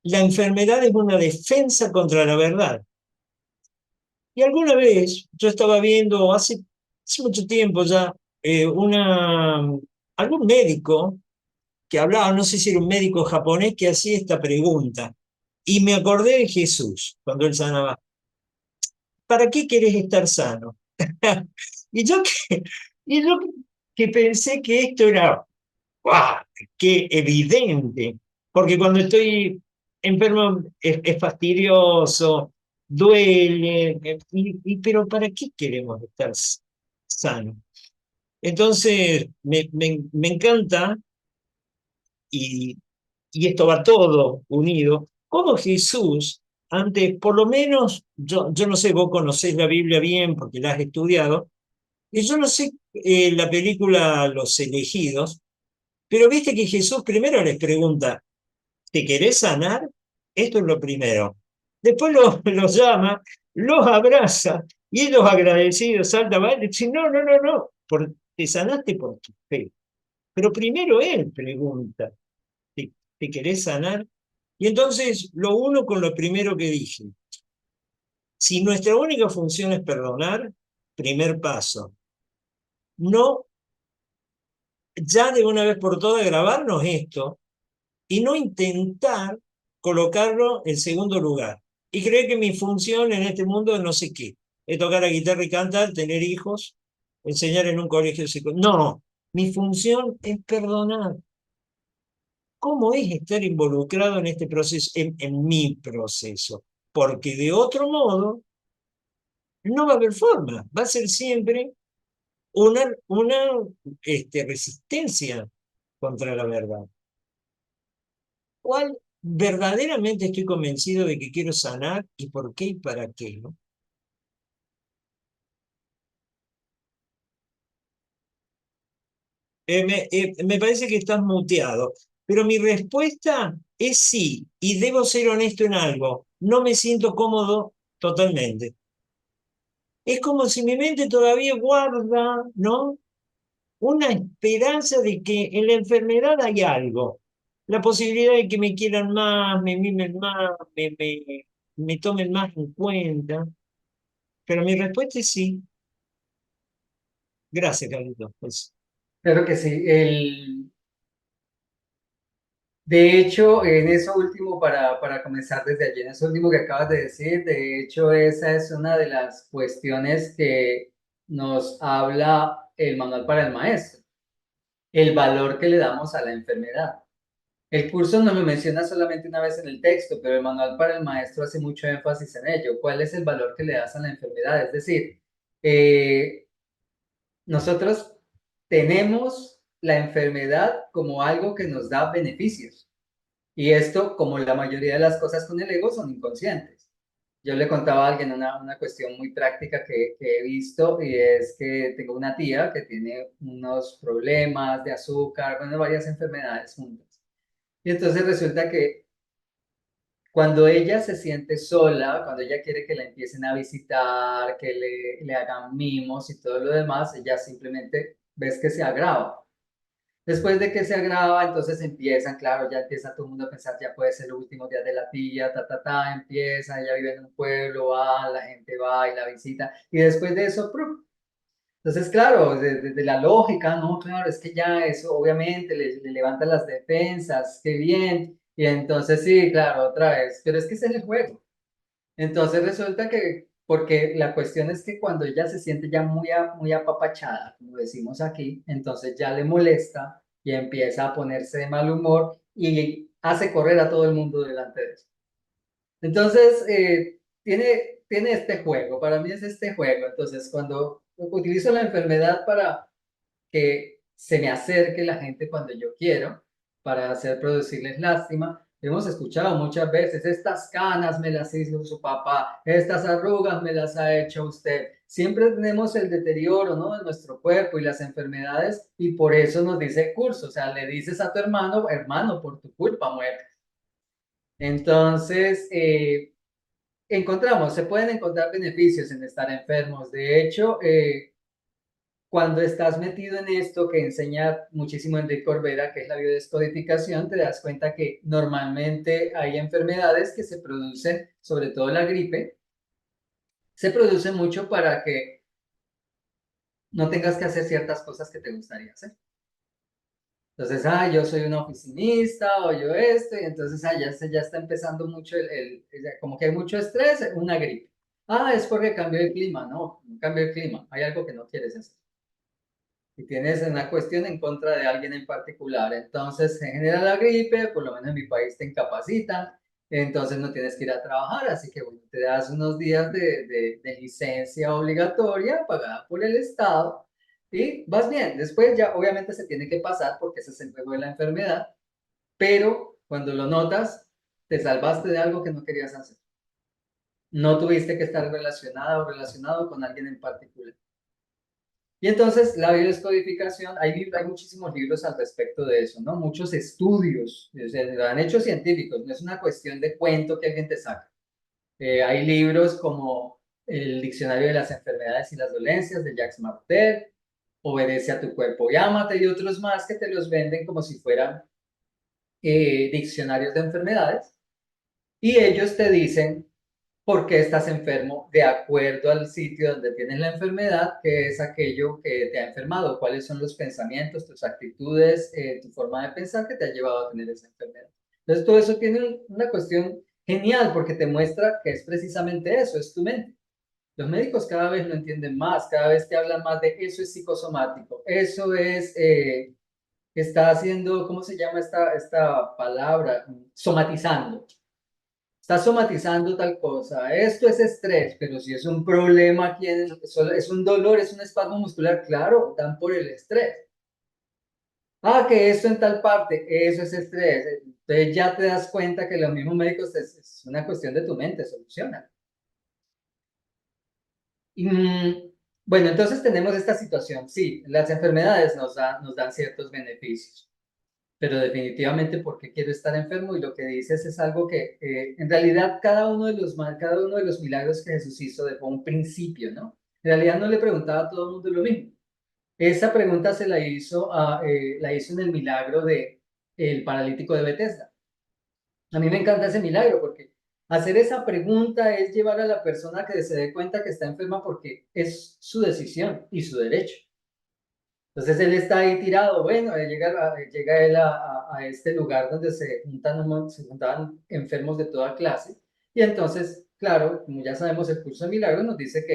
la enfermedad es una defensa contra la verdad. Y alguna vez yo estaba viendo, hace mucho tiempo ya, algún médico que hablaba, no sé si era un médico japonés, que hacía esta pregunta. Y me acordé de Jesús, cuando él sanaba. ¿Para qué querés estar sano? y, yo que, y yo que pensé que esto era, ¡guau! ¡Qué evidente! Porque cuando estoy enfermo es fastidioso, duele, pero ¿para qué queremos estar sanos? Entonces, me encanta, y, y esto va todo unido, cómo Jesús, antes, por lo menos, yo no sé, vos conocés la Biblia bien porque la has estudiado, y yo no sé la película Los Elegidos, pero viste que Jesús primero les pregunta, ¿te querés sanar? Esto es lo primero. Después los llama, los abraza, y ellos agradecidos saltan, y dicen, no, no, no, no, te sanaste por tu fe. Pero primero él pregunta, ¿te querés sanar? Y entonces lo uno con lo primero que dije. Si nuestra única función es perdonar, primer paso, no ya de una vez por todas grabarnos esto y no intentar colocarlo en segundo lugar. Y creer que mi función en este mundo es no sé qué. Es tocar la guitarra y cantar, tener hijos, enseñar en un colegio secundario. No, mi función es perdonar. ¿Cómo es estar involucrado en este proceso, en mi proceso? Porque de otro modo no va a haber forma, va a ser siempre una resistencia contra la verdad. ¿Cuál verdaderamente estoy convencido de que quiero sanar y por qué y para qué? ¿No? Me parece que estás muteado, pero mi respuesta es sí, y debo ser honesto en algo, no me siento cómodo totalmente. Es como si mi mente todavía guarda, ¿no? Una esperanza de que en la enfermedad hay algo. La posibilidad de que me quieran más, me mimen más, me tomen más en cuenta. Pero mi respuesta es sí. Gracias, Carlitos. Pues, Claro que sí. De hecho, en eso último, para comenzar desde allí, en eso último que acabas de decir, de hecho, esa es una de las cuestiones que nos habla el manual para el maestro, el valor que le damos a la enfermedad. El curso nos lo menciona solamente una vez en el texto, pero el manual para el maestro hace mucho énfasis en ello. ¿Cuál es el valor que le das a la enfermedad? Es decir, eh, nosotros tenemos la enfermedad como algo que nos da beneficios. Y esto, como la mayoría de las cosas con el ego, son inconscientes. Yo le contaba a alguien una cuestión muy práctica que he visto y es que tengo una tía que tiene unos problemas de azúcar, bueno, varias enfermedades juntas. Y entonces resulta que cuando ella se siente sola, cuando ella quiere que la empiecen a visitar, que le hagan mimos y todo lo demás, ella simplemente ves que se agrava. Después de que se agrava, entonces empiezan, claro, ya empieza todo el mundo a pensar, ya puede ser el último día de la tía, empieza, ella vive en un pueblo, va, la gente va y la visita, y después de eso, ¡prum! Entonces, claro, desde la lógica, no, claro, es que ya eso obviamente le levanta las defensas, qué bien, y entonces sí, claro, otra vez, pero es que ese es el juego. Entonces resulta que, porque la cuestión es que cuando ella se siente ya muy apapachada, como decimos aquí, entonces ya le molesta y empieza a ponerse de mal humor y hace correr a todo el mundo delante de eso. Entonces, tiene este juego, para mí es este juego. Entonces, cuando utilizo la enfermedad para que se me acerque la gente cuando yo quiero para hacer producirles lástima. Hemos escuchado muchas veces, estas canas me las hizo su papá, estas arrugas me las ha hecho usted. Siempre tenemos el deterioro, ¿no?, de nuestro cuerpo y las enfermedades y por eso nos dice el curso, o sea, le dices a tu hermano, hermano, por tu culpa muere. Entonces, se pueden encontrar beneficios en estar enfermos. De hecho, cuando estás metido en esto que enseña muchísimo Enrique Corbera, que es la biodescodificación, te das cuenta que normalmente hay enfermedades que se producen, sobre todo la gripe, se produce mucho para que no tengas que hacer ciertas cosas que te gustaría hacer. Entonces, yo soy un oficinista o yo esto, y entonces ya está empezando mucho como que hay mucho estrés, una gripe. Es porque cambió el clima, no cambió el clima, hay algo que no quieres hacer. Y tienes una cuestión en contra de alguien en particular. Entonces se genera la gripe, por lo menos en mi país te incapacitan, entonces no tienes que ir a trabajar, así que bueno, te das unos días de licencia obligatoria pagada por el Estado y vas bien. Después ya obviamente se tiene que pasar porque ese es el juego de la enfermedad, pero cuando lo notas, te salvaste de algo que no querías hacer. No tuviste que estar relacionada o relacionado con alguien en particular. Y entonces la biodescodificación, hay muchísimos libros al respecto de eso, ¿no? Muchos estudios, o sea, lo han hecho científicos, no es una cuestión de cuento que alguien te saca. Hay libros como el Diccionario de las Enfermedades y las Dolencias de Jacques Martel, Obedece a tu cuerpo y ámate, y otros más que te los venden como si fueran diccionarios de enfermedades, y ellos te dicen por qué estás enfermo de acuerdo al sitio donde tienes la enfermedad, que es aquello que te ha enfermado, cuáles son los pensamientos, tus actitudes, tu forma de pensar que te ha llevado a tener esa enfermedad. Entonces, todo eso tiene una cuestión genial porque te muestra que es precisamente eso, es tu mente. Los médicos cada vez lo entienden más, cada vez te hablan más de eso es psicosomático, eso es, está haciendo, ¿cómo se llama esta palabra? Somatizando. Está somatizando tal cosa. Esto es estrés, pero si es un problema aquí, es un dolor, es un espasmo muscular, claro, dan por el estrés. Que esto en tal parte, eso es estrés. Entonces ya te das cuenta que los mismos médicos es una cuestión de tu mente, soluciona. Bueno, entonces tenemos esta situación. Sí, las enfermedades nos dan ciertos beneficios. pero definitivamente porque quiero estar enfermo, y lo que dices es algo que en realidad cada uno de los milagros que Jesús hizo dejó un principio, ¿no? En realidad no le preguntaba a todo el mundo lo mismo. Esa pregunta la hizo en el milagro de el paralítico de Betesda. A mí me encanta ese milagro porque hacer esa pregunta es llevar a la persona a que se dé cuenta que está enferma porque es su decisión y su derecho. Entonces él está ahí tirado, bueno, llega él a este lugar donde se juntaban enfermos de toda clase, y entonces, claro, como ya sabemos, el curso de milagros nos dice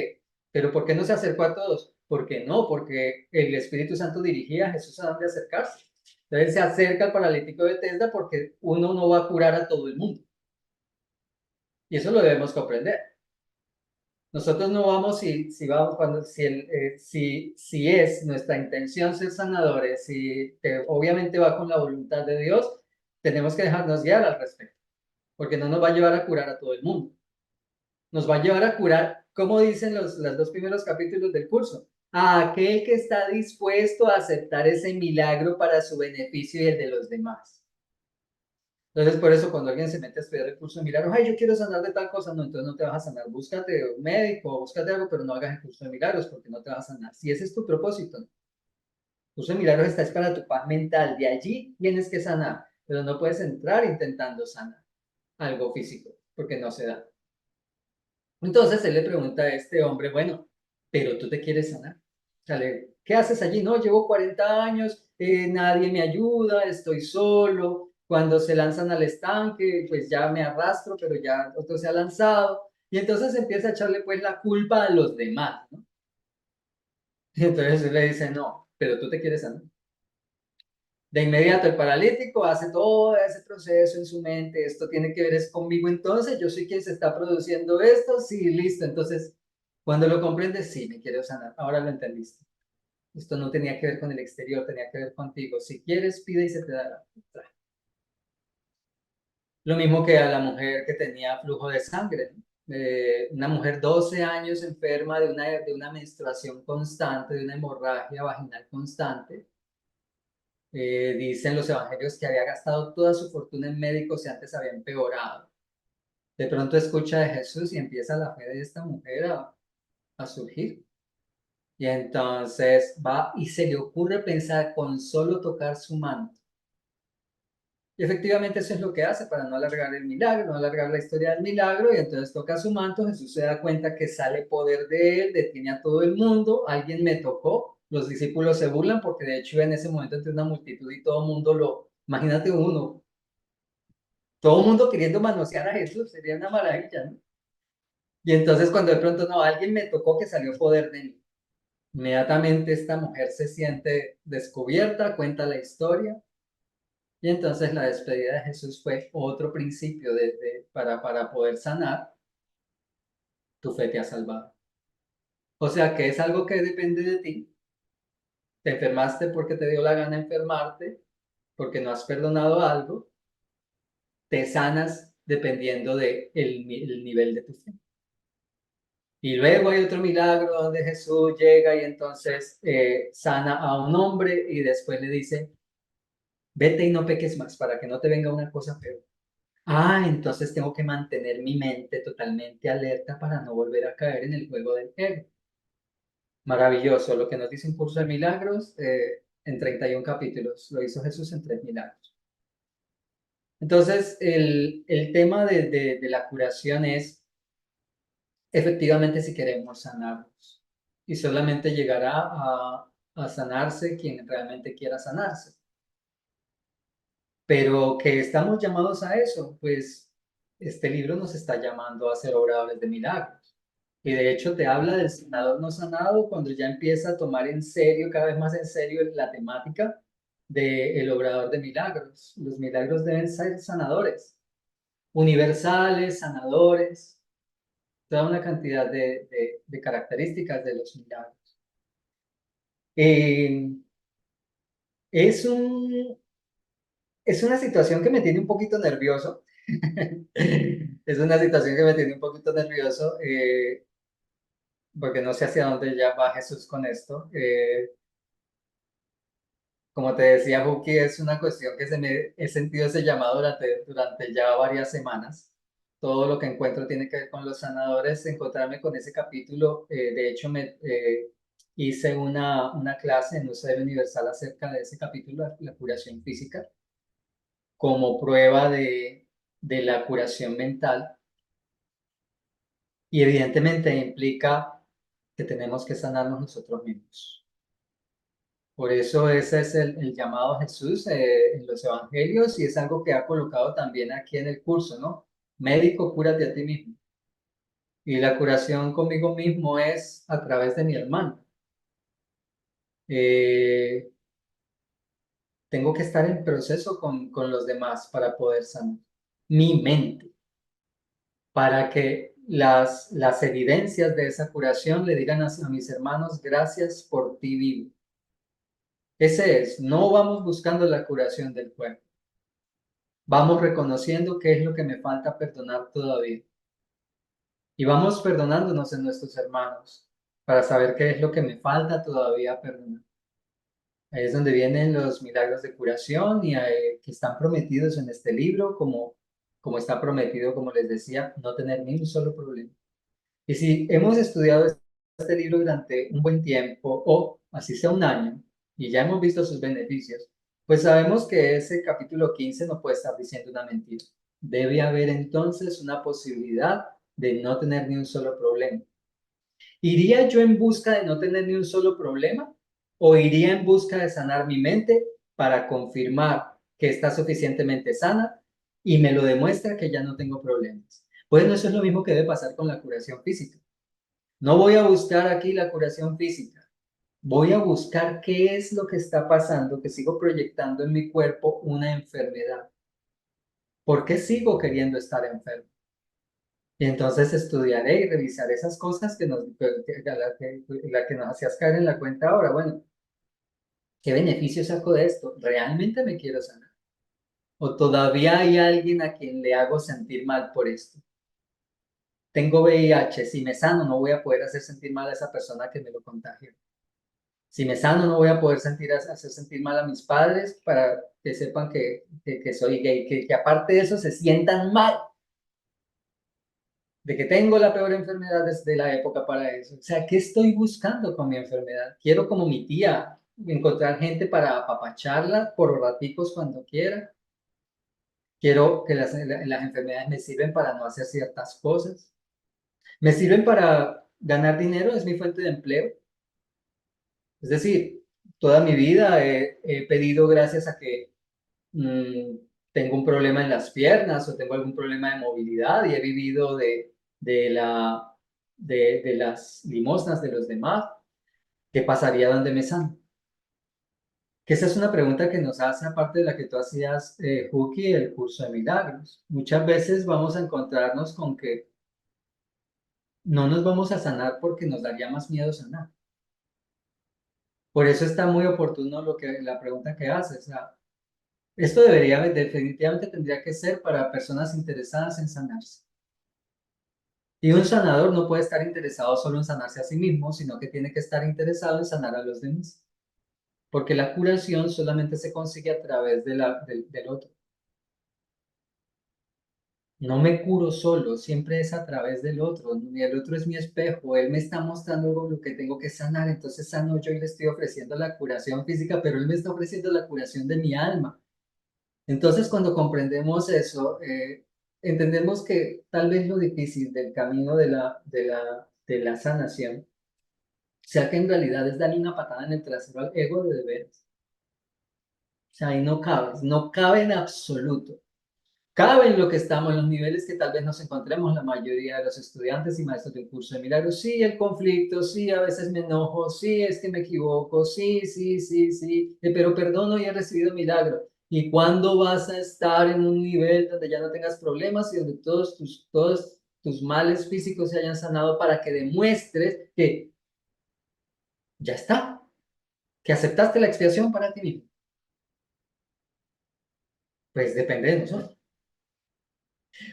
pero ¿por qué no se acercó a todos? ¿Por qué no? Porque el Espíritu Santo dirigía a Jesús a dónde acercarse. Entonces se acerca al paralítico de Bethesda porque uno no va a curar a todo el mundo, y eso lo debemos comprender. Nosotros no vamos si vamos cuando si es nuestra intención ser sanadores, obviamente va con la voluntad de Dios, tenemos que dejarnos guiar al respecto, porque no nos va a llevar a curar a todo el mundo. Nos va a llevar a curar, como dicen los 2 primeros capítulos del curso, a aquel que está dispuesto a aceptar ese milagro para su beneficio y el de los demás. Entonces, por eso cuando alguien se mete a estudiar el curso de milagros, ay, yo quiero sanar de tal cosa, no, entonces no te vas a sanar, búscate un médico, búscate algo, pero no hagas el curso de milagros porque no te vas a sanar. Si ese es tu propósito, ¿no? El curso de milagros está es para tu paz mental, de allí tienes que sanar, pero no puedes entrar intentando sanar algo físico, porque no se da. Entonces él le pregunta a este hombre, bueno, pero tú te quieres sanar. O sea, ¿qué haces allí? No, llevo 40 años, nadie me ayuda, estoy solo. Cuando se lanzan al estanque, pues ya me arrastro, pero ya otro se ha lanzado. Y entonces empieza a echarle pues la culpa a los demás, ¿no? Y entonces él le dice, no, pero tú te quieres sanar. De inmediato el paralítico hace todo ese proceso en su mente, esto tiene que ver es conmigo, entonces yo soy quien se está produciendo esto, sí, listo. Entonces, cuando lo comprendes, sí, me quiero sanar, ahora lo entendiste. Esto no tenía que ver con el exterior, tenía que ver contigo. Si quieres, pide y se te dará. Lo mismo que a la mujer que tenía flujo de sangre, ¿no? Una mujer 12 años enferma de una menstruación constante, de una hemorragia vaginal constante. Dicen los evangelios que había gastado toda su fortuna en médicos y antes había empeorado. De pronto escucha de Jesús y empieza la fe de esta mujer a surgir. Y entonces va y se le ocurre pensar con solo tocar su manto. Y efectivamente eso es lo que hace para no alargar el milagro, no alargar la historia del milagro. Y entonces toca su manto, Jesús se da cuenta que sale poder de él, detiene a todo el mundo, alguien me tocó. Los discípulos se burlan porque de hecho en ese momento entre una multitud y todo el mundo imagínate uno, todo el mundo queriendo manosear a Jesús, sería una maravilla, ¿no? Y entonces cuando de pronto no, alguien me tocó que salió poder de mí. Inmediatamente esta mujer se siente descubierta, cuenta la historia. Y entonces la despedida de Jesús fue otro principio para poder sanar. Tu fe te ha salvado. O sea que es algo que depende de ti. Te enfermaste porque te dio la gana enfermarte, porque no has perdonado algo. Te sanas dependiendo del el nivel de tu fe. Y luego hay otro milagro donde Jesús llega y entonces sana a un hombre y después le dice, vete y no peques más para que no te venga una cosa peor. Ah, entonces tengo que mantener mi mente totalmente alerta para no volver a caer en el juego del ego. Maravilloso, lo que nos dice un curso de milagros en 31 capítulos. Lo hizo Jesús en 3 milagros. Entonces, el tema de la curación es efectivamente si queremos sanarnos. Y solamente llegará a sanarse quien realmente quiera sanarse. Pero que estamos llamados a eso, pues este libro nos está llamando a ser obradores de milagros. Y de hecho te habla del sanador no sanado cuando ya empieza a tomar en serio, cada vez más en serio, la temática del obrador de milagros. Los milagros deben ser sanadores, universales, sanadores, toda una cantidad de características de los milagros. Es un, es una situación que me tiene un poquito nervioso. Es una situación que me tiene un poquito nervioso porque no sé hacia dónde ya va Jesús con esto. como te decía, Juki, es una cuestión que he sentido ese llamado durante ya varias semanas. Todo lo que encuentro tiene que ver con los sanadores, encontrarme con ese capítulo. De hecho, hice una clase en UCL Universal acerca de ese capítulo, la curación física, como prueba de la curación mental. Y evidentemente implica que tenemos que sanarnos nosotros mismos. Por eso ese es el llamado a Jesús en los evangelios y es algo que ha colocado también aquí en el curso, ¿no? Médico, cúrate a ti mismo. Y la curación conmigo mismo es a través de mi hermano. Eh, Tengo que estar en proceso con los demás para poder sanar mi mente, para que las evidencias de esa curación le digan a mis hermanos, gracias por ti vivo. Ese es, no vamos buscando la curación del cuerpo. Vamos reconociendo qué es lo que me falta perdonar todavía. Y vamos perdonándonos en nuestros hermanos para saber qué es lo que me falta todavía perdonar. Ahí es donde vienen los milagros de curación y que están prometidos en este libro, como está prometido, como les decía, no tener ni un solo problema. Y si hemos estudiado este libro durante un buen tiempo, o así sea un año, y ya hemos visto sus beneficios, pues sabemos que ese capítulo 15 no puede estar diciendo una mentira. Debe haber entonces una posibilidad de no tener ni un solo problema. ¿Iría yo en busca de no tener ni un solo problema? ¿O iría en busca de sanar mi mente para confirmar que está suficientemente sana y me lo demuestra que ya no tengo problemas? Bueno, eso es lo mismo que debe pasar con la curación física. No voy a buscar aquí la curación física. Voy a buscar qué es lo que está pasando, que sigo proyectando en mi cuerpo una enfermedad. ¿Por qué sigo queriendo estar enfermo? Y entonces estudiaré y revisaré esas cosas la que nos hacías caer en la cuenta ahora. Bueno, ¿qué beneficio saco de esto? ¿Realmente me quiero sanar? ¿O todavía hay alguien a quien le hago sentir mal por esto? Tengo VIH, si me sano no voy a poder hacer sentir mal a esa persona que me lo contagió. Si me sano no voy a poder hacer sentir mal a mis padres para que sepan que soy gay, que aparte de eso se sientan mal de que tengo la peor enfermedad desde la época para eso. O sea, ¿qué estoy buscando con mi enfermedad? Quiero, como mi tía, encontrar gente para apapacharla por raticos cuando quiera. Quiero que las enfermedades me sirven para no hacer ciertas cosas. Me sirven para ganar dinero, es mi fuente de empleo. Es decir, toda mi vida he pedido gracias a que mm, tengo un problema en las piernas o tengo algún problema de movilidad y he vivido de las limosnas de los demás. ¿Qué pasaría donde me sano? Que esa es una pregunta que nos hace, aparte de la que tú hacías, Juki, el curso de milagros. Muchas veces vamos a encontrarnos con que no nos vamos a sanar porque nos daría más miedo sanar. Por eso está muy oportuno la pregunta que haces. O sea, esto definitivamente tendría que ser para personas interesadas en sanarse. Y un sanador no puede estar interesado solo en sanarse a sí mismo, sino que tiene que estar interesado en sanar a los demás. Porque la curación solamente se consigue a través del otro. No me curo solo, siempre es a través del otro. Y el otro es mi espejo, él me está mostrando algo lo que tengo que sanar, entonces sano yo y le estoy ofreciendo la curación física, pero él me está ofreciendo la curación de mi alma. Entonces, cuando comprendemos eso, entendemos que tal vez lo difícil del camino de la sanación sea que en realidad es darle una patada en el trasero al ego de veras. O sea, ahí no cabe en absoluto. Cabe en lo que estamos, en los niveles que tal vez nos encontremos la mayoría de los estudiantes y maestros del curso de milagros. Sí, el conflicto, sí, a veces me enojo, sí, es que me equivoco, sí, sí, sí, sí, pero perdono y he recibido milagro. ¿Y cuándo vas a estar en un nivel donde ya no tengas problemas y donde todos tus males físicos se hayan sanado para que demuestres que ya está, que aceptaste la expiación para ti mismo? Pues depende de nosotros.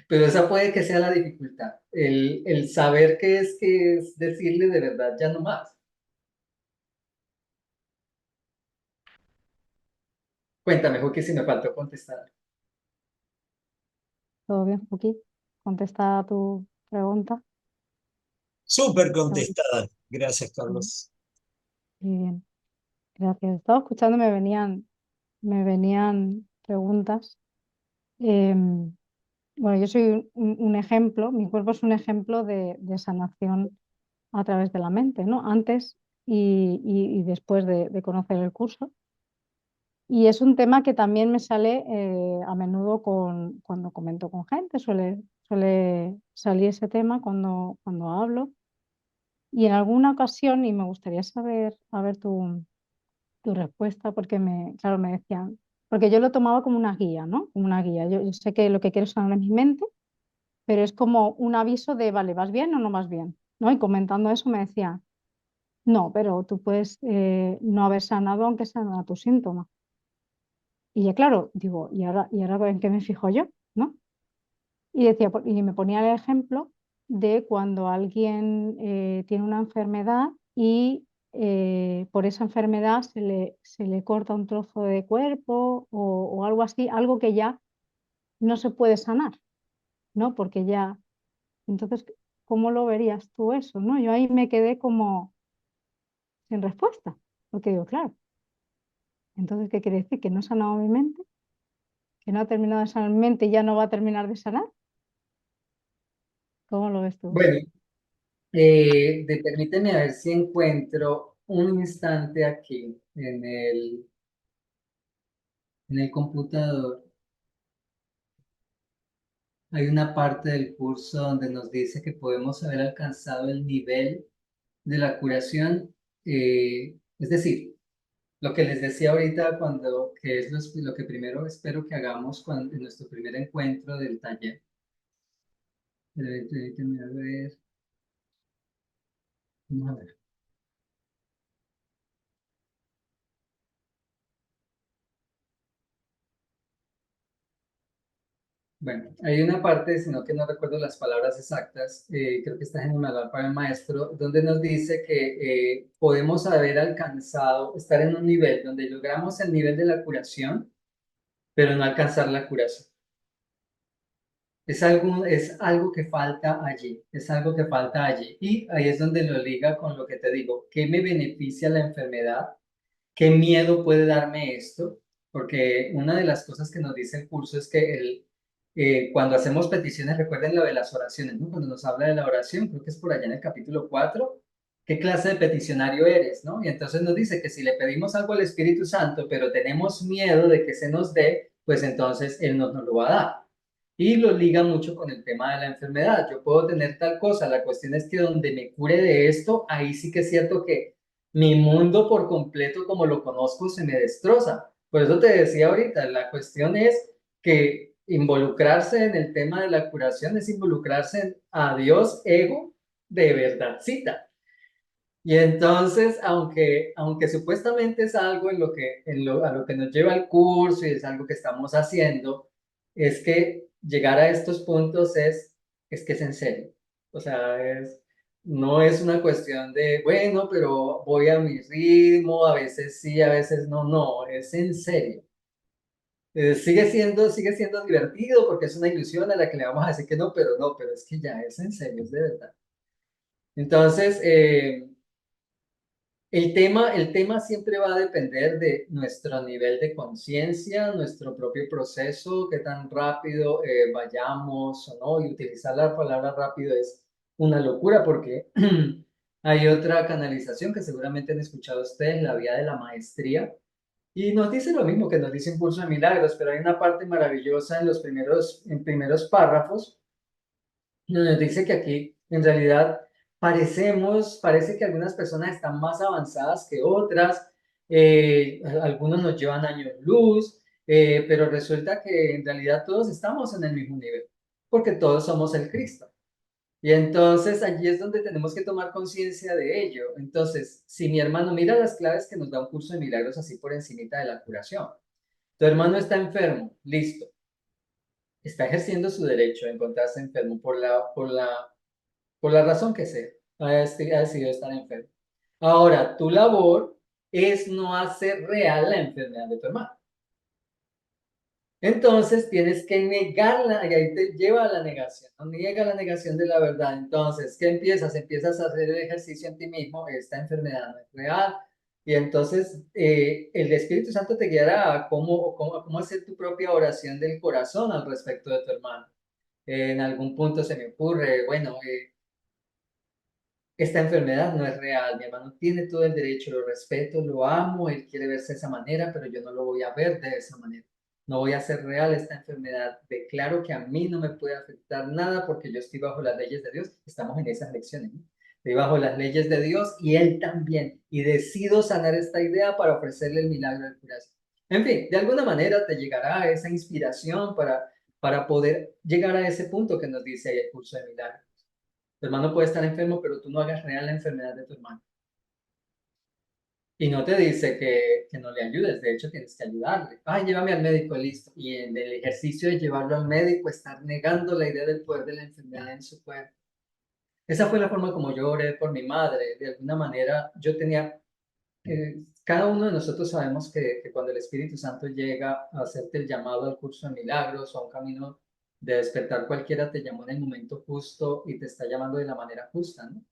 Pero esa puede que sea la dificultad, el saber qué es decirle de verdad ya no más. Cuéntame, Joaquín, si me faltó contestar. ¿Todo bien, Joaquín? Contesta tu pregunta. Súper Seguro. contestada. Gracias, Sí, Carlos. muy bien, gracias. Estaba escuchando, me venían preguntas. Bueno, yo soy un ejemplo, mi cuerpo es un ejemplo de sanación a través de la mente, ¿no? Antes y después de conocer el curso. Y es un tema que también me sale a menudo cuando comento con gente, suele salir ese tema cuando hablo. Y en alguna ocasión, y me gustaría saber, a ver tu respuesta, porque claro, me decían, porque yo lo tomaba como una guía, ¿no? Como una guía. Yo sé que lo que quiero sanar en mi mente, pero es como un aviso de, vale, ¿vas bien o no vas bien? ¿No? Y comentando eso me decía, no, pero tú puedes no haber sanado aunque sana tu síntoma. Y ya claro, digo, ¿y ahora en qué me fijo yo? ¿No? Y decía, y me ponía el ejemplo de cuando alguien tiene una enfermedad y por esa enfermedad se le corta un trozo de cuerpo o algo así, algo que ya no se puede sanar, ¿no? Porque ya, entonces, ¿cómo lo verías tú eso, no? Yo ahí me quedé como sin respuesta, porque digo, claro, entonces, ¿qué quiere decir? ¿Que no he sanado mi mente? ¿Que no ha terminado de sanar mi mente y ya no va a terminar de sanar? ¿Cómo lo ves tú eso? Bueno, permíteme a ver si encuentro un instante aquí en el computador. Hay una parte del curso donde nos dice que podemos haber alcanzado el nivel de la curación, es decir, lo que les decía ahorita, que es lo que primero espero que hagamos en nuestro primer encuentro del taller. Permítanme a ver, vamos a ver. Bueno, hay una parte, sino que no recuerdo las palabras exactas, creo que está en el manual para el maestro, donde nos dice que podemos haber alcanzado, estar en un nivel donde logramos el nivel de la curación, pero no alcanzar la curación. Es algo que falta allí, es algo que falta allí. Y ahí es donde lo liga con lo que te digo, ¿qué me beneficia la enfermedad? ¿Qué miedo puede darme esto? Porque una de las cosas que nos dice el curso es que cuando hacemos peticiones, recuerden lo de las oraciones, ¿no? Cuando nos habla de la oración, creo que es por allá en el capítulo 4, ¿qué clase de peticionario eres, no? Y entonces nos dice que si le pedimos algo al Espíritu Santo, pero tenemos miedo de que se nos dé, pues entonces Él no nos lo va a dar. Y lo liga mucho con el tema de la enfermedad. Yo puedo tener tal cosa, la cuestión es que donde me cure de esto, ahí sí que es cierto que mi mundo por completo como lo conozco se me destroza. Por eso te decía ahorita, la cuestión es que involucrarse en el tema de la curación es involucrarse en a Dios ego de verdadcita. Y entonces, aunque supuestamente es algo a lo que nos lleva el curso y es algo que estamos haciendo, es que llegar a estos puntos es que es en serio. O sea, no es una cuestión de, bueno, pero voy a mi ritmo, a veces sí, a veces no, no, es en serio. Sigue siendo divertido porque es una ilusión a la que le vamos a decir que no, pero es que ya es en serio, es de verdad. Entonces, el tema siempre va a depender de nuestro nivel de conciencia, nuestro propio proceso, qué tan rápido vayamos o no. Y utilizar la palabra rápido es una locura porque hay otra canalización que seguramente han escuchado ustedes, la vía de la maestría. Y nos dice lo mismo que nos dice un curso de milagros, pero hay una parte maravillosa en primeros párrafos nos dice que aquí en realidad parece que algunas personas están más avanzadas que otras, algunos nos llevan años luz, pero resulta que en realidad todos estamos en el mismo nivel, porque todos somos el Cristo. Y entonces allí es donde tenemos que tomar conciencia de ello. Entonces, si mi hermano mira las claves que nos da un curso de milagros así por encimita de la curación, tu hermano está enfermo, listo, está ejerciendo su derecho a encontrarse enfermo por la razón que sea, ha decidido estar enfermo. Ahora, tu labor es no hacer real la enfermedad de tu hermano. Entonces tienes que negarla, y ahí te lleva a la negación, no niega la negación de la verdad. Entonces, ¿qué empiezas? Empiezas a hacer el ejercicio en ti mismo, esta enfermedad no es real. Y entonces el Espíritu Santo te guiará a cómo hacer tu propia oración del corazón al respecto de tu hermano. En algún punto se me ocurre, bueno, esta enfermedad no es real, mi hermano tiene todo el derecho, lo respeto, lo amo, él quiere verse de esa manera, pero yo no lo voy a ver de esa manera. No voy a hacer real esta enfermedad. Declaro que a mí no me puede afectar nada porque yo estoy bajo las leyes de Dios. Estamos en esas lecciones, ¿no? Estoy bajo las leyes de Dios y él también. Y decido sanar esta idea para ofrecerle el milagro de curación. En fin, de alguna manera te llegará esa inspiración para poder llegar a ese punto que nos dice ahí el curso de milagros. Tu hermano puede estar enfermo, pero tú no hagas real la enfermedad de tu hermano. Y no te dice que no le ayudes, de hecho tienes que ayudarle. Ay, llévame al médico, listo. Y en el ejercicio de llevarlo al médico, estar negando la idea del poder de la enfermedad en su cuerpo. Esa fue la forma como yo oré por mi madre. De alguna manera, yo tenía, cada uno de nosotros sabemos que cuando el Espíritu Santo llega a hacerte el llamado al curso de milagros o a un camino de despertar cualquiera, te llamó en el momento justo y te está llamando de la manera justa, ¿no?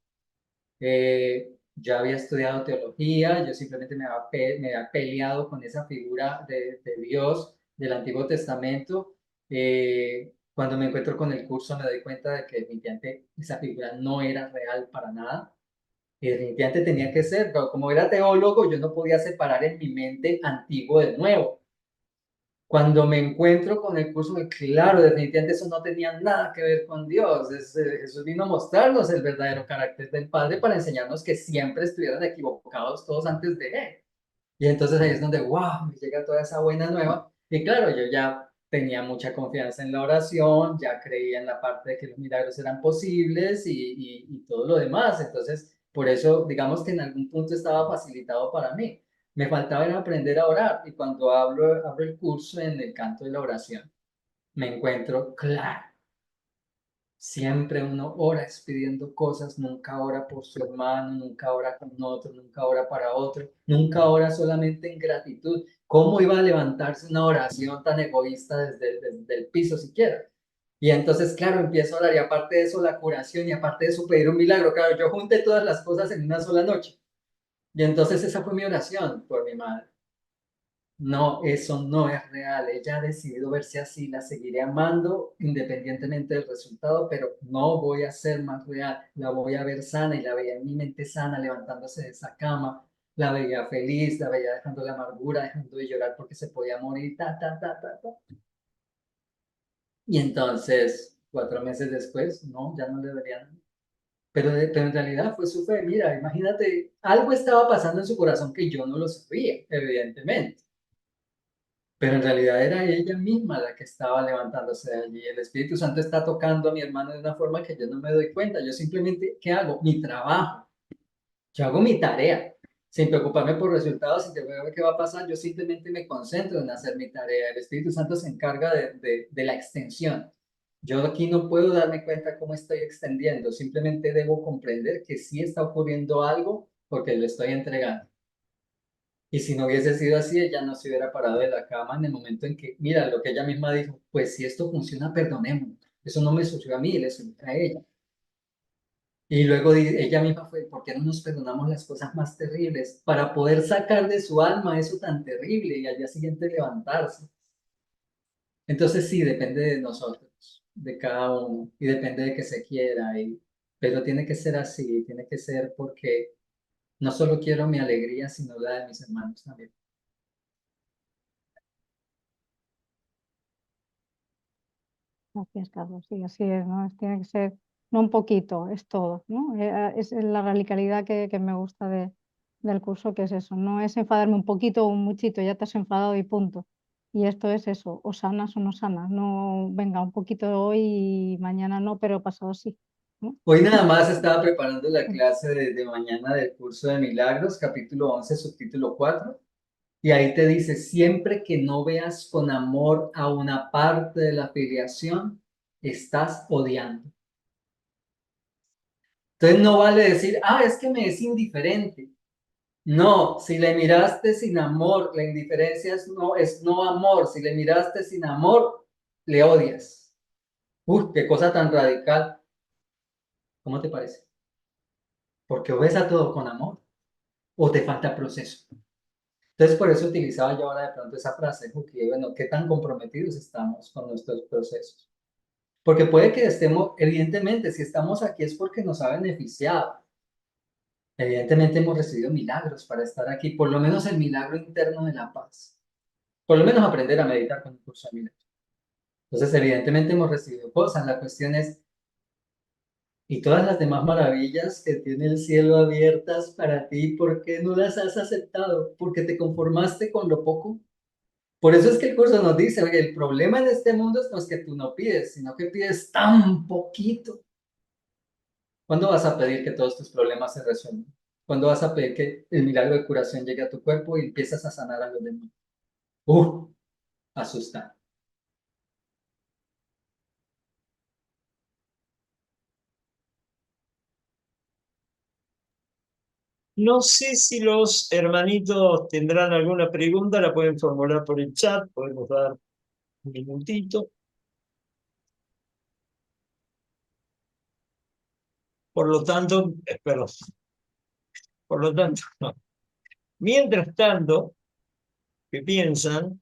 Yo había estudiado teología, yo simplemente me había peleado con esa figura de Dios del Antiguo Testamento. Cuando me encuentro con el curso me doy cuenta de que definitivamente esa figura no era real para nada. Y definitivamente tenía que ser, pero como era teólogo, yo no podía separar en mi mente antiguo de nuevo. Cuando me encuentro con el curso, claro, definitivamente eso no tenía nada que ver con Dios. Jesús vino a mostrarnos el verdadero carácter del Padre para enseñarnos que siempre estuvieran equivocados todos antes de Él. Y entonces ahí es donde, wow, me llega toda esa buena nueva. Y claro, yo ya tenía mucha confianza en la oración, ya creía en la parte de que los milagros eran posibles y todo lo demás. Entonces, por eso, digamos que en algún punto estaba facilitado para mí. Me faltaba era aprender a orar y cuando abro el curso en el canto de la oración, me encuentro, claro, siempre uno ora pidiendo cosas, nunca ora por su hermano, nunca ora con otro, nunca ora para otro, nunca ora solamente en gratitud. ¿Cómo iba a levantarse una oración tan egoísta desde el piso siquiera? Y entonces, claro, empiezo a orar y aparte de eso la curación y aparte de eso pedir un milagro. Claro, yo junté todas las cosas en una sola noche. Y entonces esa fue mi oración por mi madre. No, eso no es real. Ella ha decidido verse así. La seguiré amando independientemente del resultado, pero no voy a ser más real. La voy a ver sana y la veía en mi mente sana, levantándose de esa cama. La veía feliz, la veía dejando la amargura, dejando de llorar porque se podía morir, ta. Y entonces, 4 meses después, no, ya no le verían. Pero en realidad fue su fe. Mira, imagínate, algo estaba pasando en su corazón que yo no lo sabía, evidentemente. Pero en realidad era ella misma la que estaba levantándose de allí. El Espíritu Santo está tocando a mi hermano de una forma que yo no me doy cuenta. Yo simplemente, ¿qué hago? Mi trabajo. Yo hago mi tarea. Sin preocuparme por resultados, sin ver qué va a pasar, yo simplemente me concentro en hacer mi tarea. El Espíritu Santo se encarga de la extensión. Yo aquí no puedo darme cuenta cómo estoy extendiendo. Simplemente debo comprender que sí está ocurriendo algo porque lo estoy entregando. Y si no hubiese sido así, ella no se hubiera parado de la cama en el momento en que, mira, lo que ella misma dijo, pues si esto funciona, perdonémonos. Eso no me sucedió a mí, le sucedió a ella. Y luego ella misma fue, ¿por qué no nos perdonamos las cosas más terribles para poder sacar de su alma eso tan terrible y al día siguiente levantarse? Entonces sí, depende de nosotros, de cada uno, y depende de que se quiera, pero tiene que ser así, tiene que ser porque no solo quiero mi alegría, sino la de mis hermanos también. Gracias, Carlos. Sí, así es, ¿no? Tiene que ser, no un poquito, es todo, ¿no? Es la radicalidad que me gusta del curso, que es eso, no es enfadarme un poquito o un muchito, ya te has enfadado y punto. Y esto es eso, o sanas o no sanas, no, venga, un poquito hoy y mañana no, pero pasado sí, ¿no? Hoy nada más estaba preparando la clase de mañana del curso de milagros, capítulo 11 subtítulo 4 y ahí te dice, siempre que no veas con amor a una parte de la filiación, estás odiando. Entonces no vale decir, es que me es indiferente. No, si le miraste sin amor, la indiferencia es no amor. Si le miraste sin amor, le odias. Uy, qué cosa tan radical. ¿Cómo te parece? Porque o ves a todo con amor o te falta proceso. Entonces, por eso utilizaba yo ahora de pronto esa frase, porque, bueno, ¿qué tan comprometidos estamos con nuestros procesos? Porque puede que estemos, evidentemente, si estamos aquí es porque nos ha beneficiado. Evidentemente hemos recibido milagros para estar aquí, por lo menos el milagro interno de la paz. Por lo menos aprender a meditar con el curso de milagros. Entonces, evidentemente hemos recibido cosas. La cuestión es, ¿y todas las demás maravillas que tiene el cielo abiertas para ti, por qué no las has aceptado? ¿Porque te conformaste con lo poco? Por eso es que el curso nos dice, oye, el problema en este mundo no es que tú no pides, sino que pides tan poquito. ¿Cuándo vas a pedir que todos tus problemas se resuelvan? ¿Cuándo vas a pedir que el milagro de curación llegue a tu cuerpo y empiezas a sanar a los demás? Asusta. No sé si los hermanitos tendrán alguna pregunta, la pueden formular por el chat, podemos dar un minutito. Por lo tanto, perdón, por lo tanto, no. Mientras tanto, ¿qué piensan?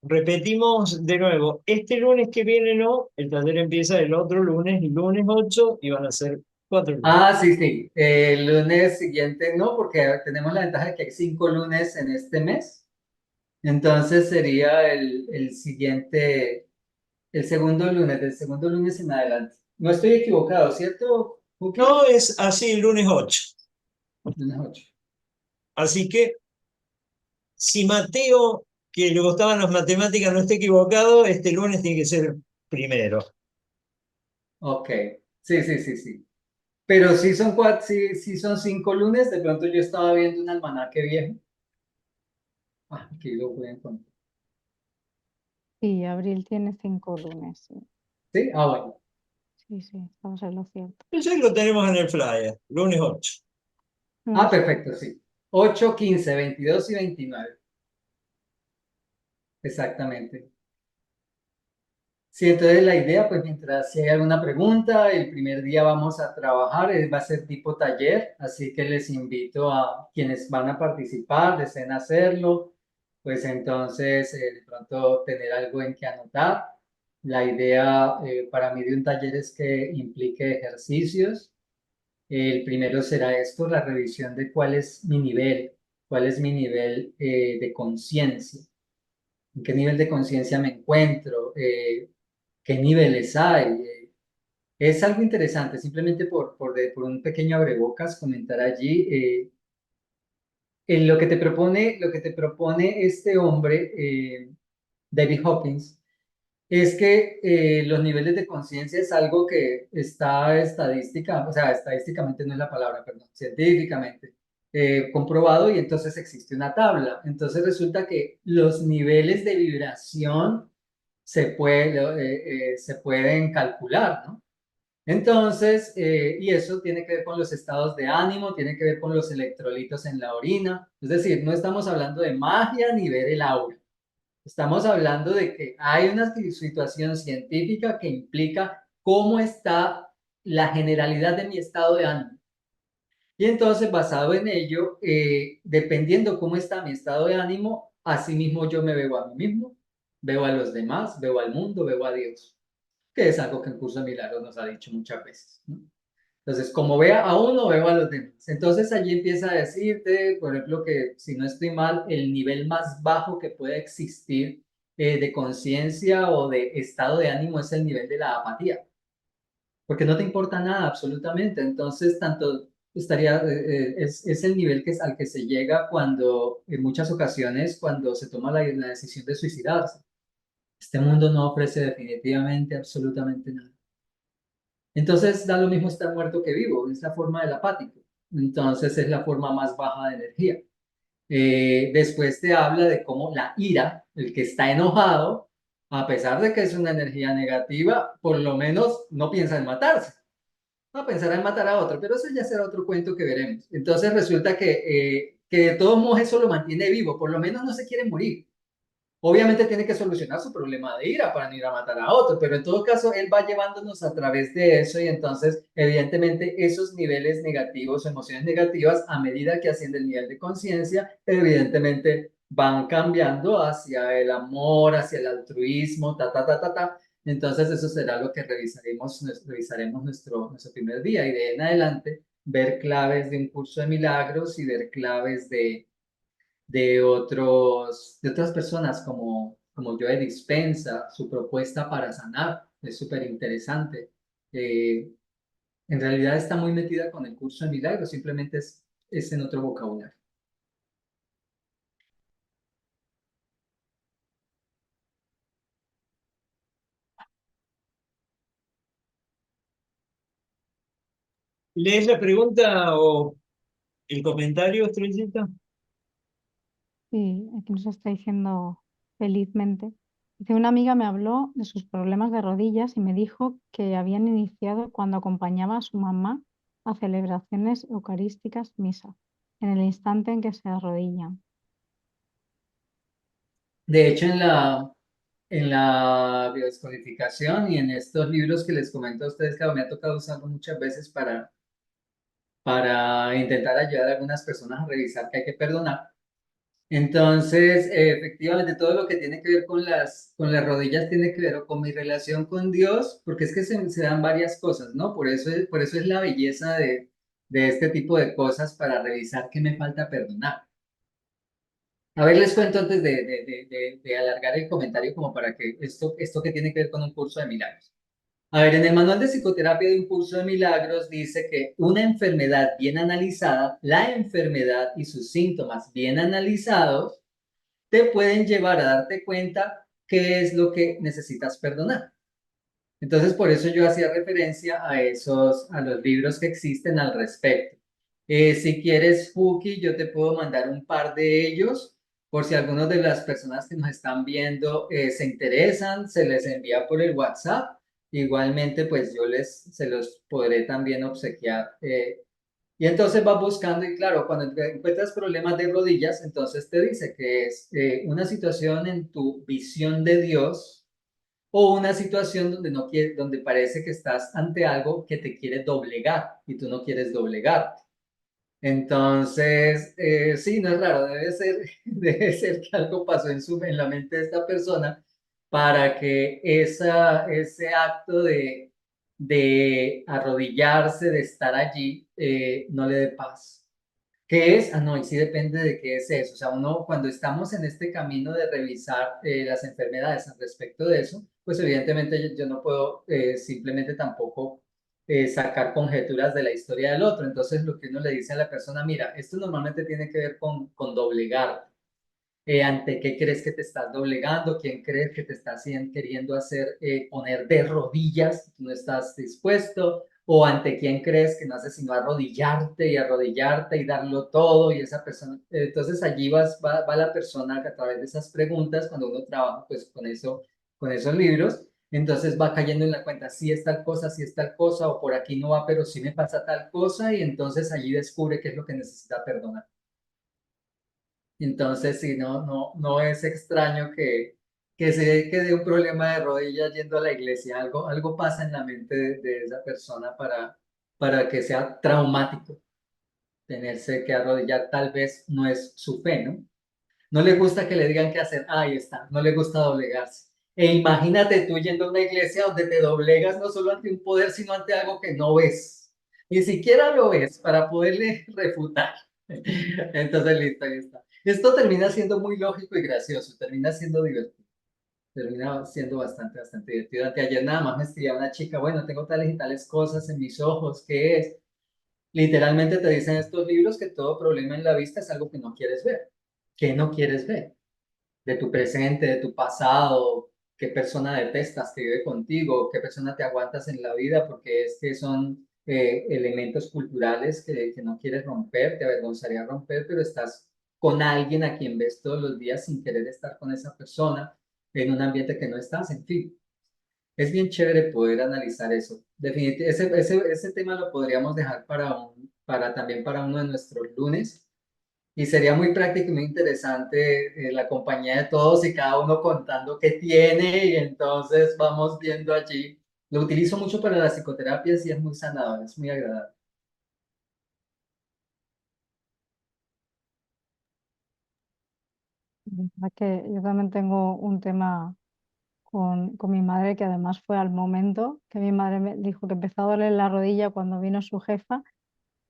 Repetimos de nuevo, este lunes que viene no, el taller empieza el otro lunes, el lunes 8, y van a ser 4 lunes. Ah, sí, sí. El lunes siguiente no, porque tenemos la ventaja de que hay 5 lunes en este mes. Entonces sería el siguiente, el segundo lunes, del segundo lunes en adelante. No estoy equivocado, ¿cierto, Juki? No, es así el lunes 8. Lunes 8. Así que, si Mateo, que le gustaban las matemáticas, no está equivocado, este lunes tiene que ser primero. Ok. Sí, sí, sí, sí. Pero si son si son 5 lunes, de pronto yo estaba viendo un almanaque viejo. Ah, aquí lo voy a encontrar. Sí, abril tiene 5 lunes. Sí, ¿Sí? Ah, bueno. sí, sí, estamos en lo cierto. Eso lo tenemos en el flyer, lunes 8. Ah, Lunes perfecto, sí. 8, 15, 22 y 29. Exactamente. Sí, entonces la idea, pues mientras si hay alguna pregunta, el primer día vamos a trabajar, va a ser tipo taller, así que les invito a quienes van a participar, deseen hacerlo, pues entonces de pronto tener algo en que anotar. La idea para mí de un taller es que implique ejercicios. El primero será esto, la revisión de cuál es mi nivel de conciencia, en qué nivel de conciencia me encuentro, qué niveles hay. Es algo interesante, simplemente por un pequeño abrebocas comentar allí. En lo que te propone este hombre, David Hawkins, es que los niveles de conciencia es algo que está estadísticamente no es la palabra, perdón, científicamente comprobado y entonces existe una tabla. Entonces resulta que los niveles de vibración se pueden calcular, ¿no? Entonces, y eso tiene que ver con los estados de ánimo, tiene que ver con los electrolitos en la orina. Es decir, no estamos hablando de magia ni ver el aura. Estamos hablando de que hay una situación científica que implica cómo está la generalidad de mi estado de ánimo. Y entonces, basado en ello, dependiendo cómo está mi estado de ánimo, así mismo yo me veo a mí mismo, veo a los demás, veo al mundo, veo a Dios, que es algo que el curso de milagros nos ha dicho muchas veces, ¿no? Entonces, como vea a uno, veo a los demás. Entonces, allí empieza a decirte, por ejemplo, que si no estoy mal, el nivel más bajo que puede existir de conciencia o de estado de ánimo es el nivel de la apatía, porque no te importa nada absolutamente. Entonces, tanto es el nivel al que se llega cuando, en muchas ocasiones, cuando se toma la decisión de suicidarse. Este mundo no ofrece definitivamente absolutamente nada. Entonces da lo mismo estar muerto que vivo, es la forma del apático. Entonces es la forma más baja de energía. Después te habla de cómo la ira, el que está enojado, a pesar de que es una energía negativa, por lo menos no piensa en matarse. a pensar en matar a otro, pero eso ya será otro cuento que veremos. Entonces resulta que de todos modos eso lo mantiene vivo, por lo menos no se quiere morir. Obviamente tiene que solucionar su problema de ira para no ir a matar a otro, pero en todo caso él va llevándonos a través de eso y entonces evidentemente esos niveles negativos, emociones negativas, a medida que asciende el nivel de conciencia, evidentemente van cambiando hacia el amor, hacia el altruismo, ta, ta, ta, ta, ta. Entonces eso será lo que revisaremos nuestro primer día y de ahí en adelante ver claves de un curso de milagros y ver claves de otras personas como Joe Dispensa, su propuesta para sanar es súper interesante. En realidad está muy metida con el curso de milagros, simplemente es en otro vocabulario. ¿Lees la pregunta o el comentario, Estrellita? Sí, aquí nos está diciendo felizmente. Dice, una amiga me habló de sus problemas de rodillas y me dijo que habían iniciado cuando acompañaba a su mamá a celebraciones eucarísticas misa, en el instante en que se arrodillan. De hecho, en la biodescodificación y en estos libros que les comento a ustedes, que me ha tocado usarlo muchas veces para intentar ayudar a algunas personas a revisar que hay que perdonar. Entonces, efectivamente, todo lo que tiene que ver con las rodillas tiene que ver con mi relación con Dios, porque es que se dan varias cosas, ¿no? Por eso es la belleza de este tipo de cosas para revisar qué me falta perdonar. A ver, les cuento antes de alargar el comentario como para que esto que tiene que ver con un curso de milagros. A ver, en el manual de psicoterapia de un curso de milagros dice que una enfermedad bien analizada, la enfermedad y sus síntomas bien analizados, te pueden llevar a darte cuenta qué es lo que necesitas perdonar. Entonces, por eso yo hacía referencia a los libros que existen al respecto. Si quieres, Fuki, yo te puedo mandar un par de ellos, por si algunas de las personas que nos están viendo se interesan, se les envía por el WhatsApp. Igualmente, pues se los podré también obsequiar. Y entonces vas buscando y claro, cuando encuentras problemas de rodillas, entonces te dice que es una situación en tu visión de Dios o una situación donde no quiere, donde parece que estás ante algo que te quiere doblegar y tú no quieres doblegar. Entonces, sí, no es raro, debe ser que algo pasó en la mente de esta persona para que ese acto de arrodillarse, de estar allí, no le dé paz. ¿Qué es? Ah, no, y sí depende de qué es eso. O sea, uno cuando estamos en este camino de revisar las enfermedades al respecto de eso, pues evidentemente yo no puedo simplemente tampoco sacar conjeturas de la historia del otro. Entonces, lo que uno le dice a la persona, mira, esto normalmente tiene que ver con doblegar. ¿Ante qué crees que te estás doblegando? ¿Quién crees que te está queriendo hacer poner de rodillas? ¿Tú no estás dispuesto? ¿O ante quién crees que no hace sino arrodillarte y darlo todo? Y esa persona, entonces allí va la persona a través de esas preguntas, cuando uno trabaja pues con eso, con esos libros, entonces va cayendo en la cuenta, si es tal cosa, si es tal cosa, o por aquí no va, pero sí me pasa tal cosa, y entonces allí descubre qué es lo que necesita perdonar. Entonces, sí, no es extraño que se quede un problema de rodillas yendo a la iglesia. Algo pasa en la mente de esa persona para que sea traumático tenerse que arrodillar. Tal vez no es su fe, ¿no? No le gusta que le digan qué hacer. Ahí está, no le gusta doblegarse. E imagínate tú yendo a una iglesia donde te doblegas no solo ante un poder, sino ante algo que no ves. Ni siquiera lo ves para poderle refutar. Entonces, listo, ahí está. Esto termina siendo muy lógico y gracioso, termina siendo divertido, termina siendo bastante divertido. Anteayer nada más me escribía una chica, bueno, tengo tales y tales cosas en mis ojos, ¿qué es? Literalmente te dicen estos libros que todo problema en la vista es algo que no quieres ver. ¿Qué no quieres ver? De tu presente, de tu pasado, qué persona detestas que vive contigo, qué persona te aguantas en la vida, porque es que son elementos culturales que no quieres romper, te avergonzaría romper, pero estás con alguien a quien ves todos los días sin querer estar con esa persona en un ambiente que no estás, en fin. Es bien chévere poder analizar eso. Definitivamente, ese tema lo podríamos dejar también para uno de nuestros lunes. Y sería muy práctico y muy interesante la compañía de todos y cada uno contando qué tiene y entonces vamos viendo allí. Lo utilizo mucho para las psicoterapias y es muy sanador, es muy agradable. La verdad que yo también tengo un tema con mi madre, que además fue al momento que mi madre me dijo que empezó a doler la rodilla cuando vino su jefa.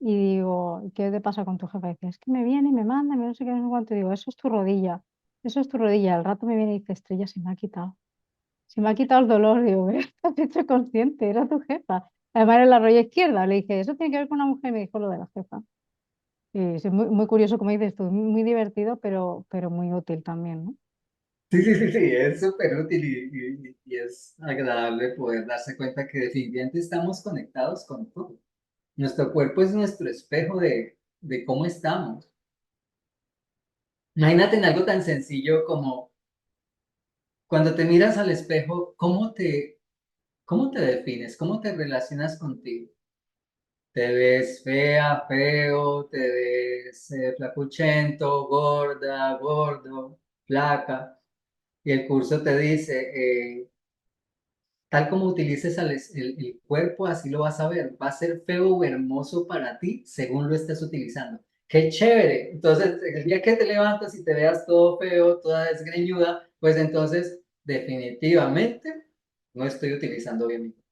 Y digo, ¿qué te pasa con tu jefa? Y dice, es que me viene y me manda, me no sé qué, no sé cuánto. Y digo, eso es tu rodilla, eso es tu rodilla. Al rato me viene y dice, Estrella, se me ha quitado. Se me ha quitado el dolor. Digo, ¿ves? Has hecho consciente, era tu jefa. Además era la rodilla izquierda. Le dije, eso tiene que ver con una mujer. Y me dijo lo de la jefa. Y sí, muy, muy curioso, como dices tú, muy divertido, pero muy útil también, ¿no? Sí, sí, sí, sí, es súper útil y es agradable poder darse cuenta que definitivamente estamos conectados con todo. Nuestro cuerpo es nuestro espejo de cómo estamos. Imagínate en algo tan sencillo como cuando te miras al espejo, cómo te defines? ¿Cómo te relacionas contigo? ¿Te ves fea, feo? ¿Te ves flacuchento, gorda, gordo, flaca? Y el curso te dice, tal como utilices el cuerpo, así lo vas a ver. Va a ser feo o hermoso para ti según lo estés utilizando. ¡Qué chévere! Entonces, el día que te levantas y te veas todo feo, toda desgreñuda, pues entonces definitivamente no estoy utilizando bien mi cuerpo.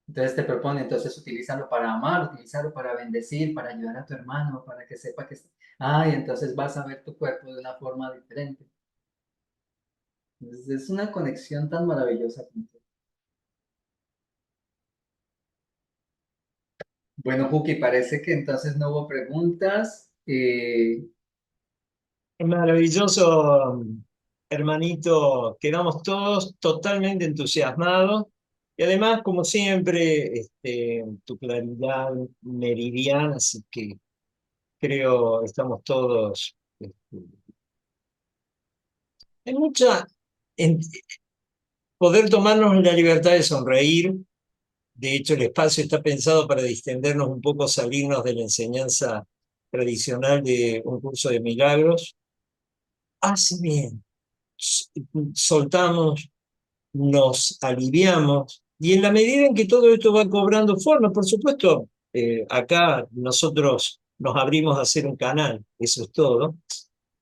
Entonces te propone, entonces utilízalo para amar, utilízalo para bendecir, para ayudar a tu hermano, para que sepa que... y entonces vas a ver tu cuerpo de una forma diferente. Entonces, es una conexión tan maravillosa. Bueno, Juki, parece que entonces no hubo preguntas. Maravilloso, hermanito. Quedamos todos totalmente entusiasmados. Y además, como siempre, tu claridad meridiana, así que creo estamos todos en mucha, en poder tomarnos la libertad de sonreír. De hecho, el espacio está pensado para distendernos un poco, salirnos de la enseñanza tradicional de un curso de milagros. Hace bien, soltamos, nos aliviamos, y en la medida en que todo esto va cobrando forma, por supuesto, acá nosotros nos abrimos a hacer un canal, eso es todo.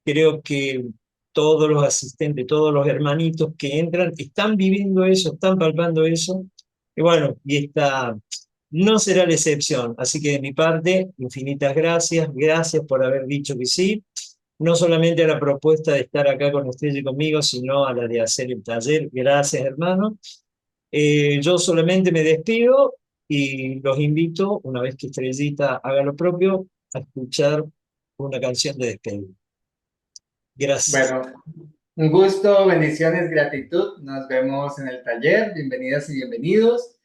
Creo que todos los asistentes, todos los hermanitos que entran, están viviendo eso, están palpando eso, y bueno, y esta no será la excepción. Así que de mi parte, infinitas gracias, gracias por haber dicho que sí, no solamente a la propuesta de estar acá con ustedes y conmigo, sino a la de hacer el taller. Gracias, hermano. Yo solamente me despido y los invito, una vez que Estrellita haga lo propio, a escuchar una canción de despedida. Gracias. bueno, un gusto, bendiciones, gratitud. Nos vemos en el taller. Bienvenidas y bienvenidos.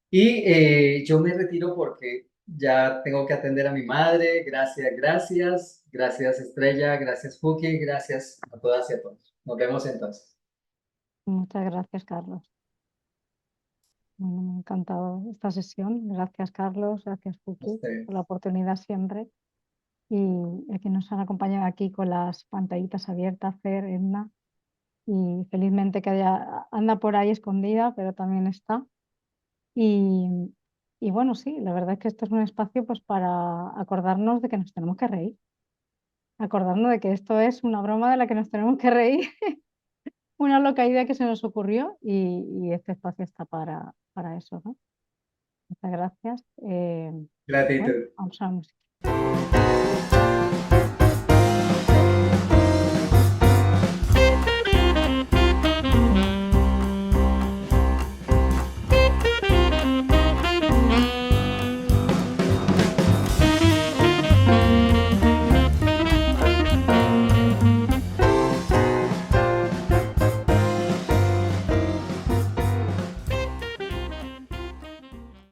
Y yo me retiro porque ya tengo que atender a mi madre. Gracias, gracias. Gracias, Estrella. Gracias, Fuki. Gracias a todas y a todos. Nos vemos entonces. Muchas gracias, Carlos. Bueno, me ha encantado esta sesión. Gracias, Carlos. Gracias, Fuki, por la oportunidad siempre. Y a quienes nos han acompañado aquí con las pantallitas abiertas, Fer, Edna, y felizmente que anda por ahí escondida, pero también está. Y, y bueno, sí, la verdad es que esto es un espacio pues para acordarnos de que nos tenemos que reír, acordarnos de que esto es una broma de la que nos tenemos que reír, una loca idea que se nos ocurrió y este espacio está para eso, ¿no? Muchas gracias. Bueno, Gratitud. vamos a la música.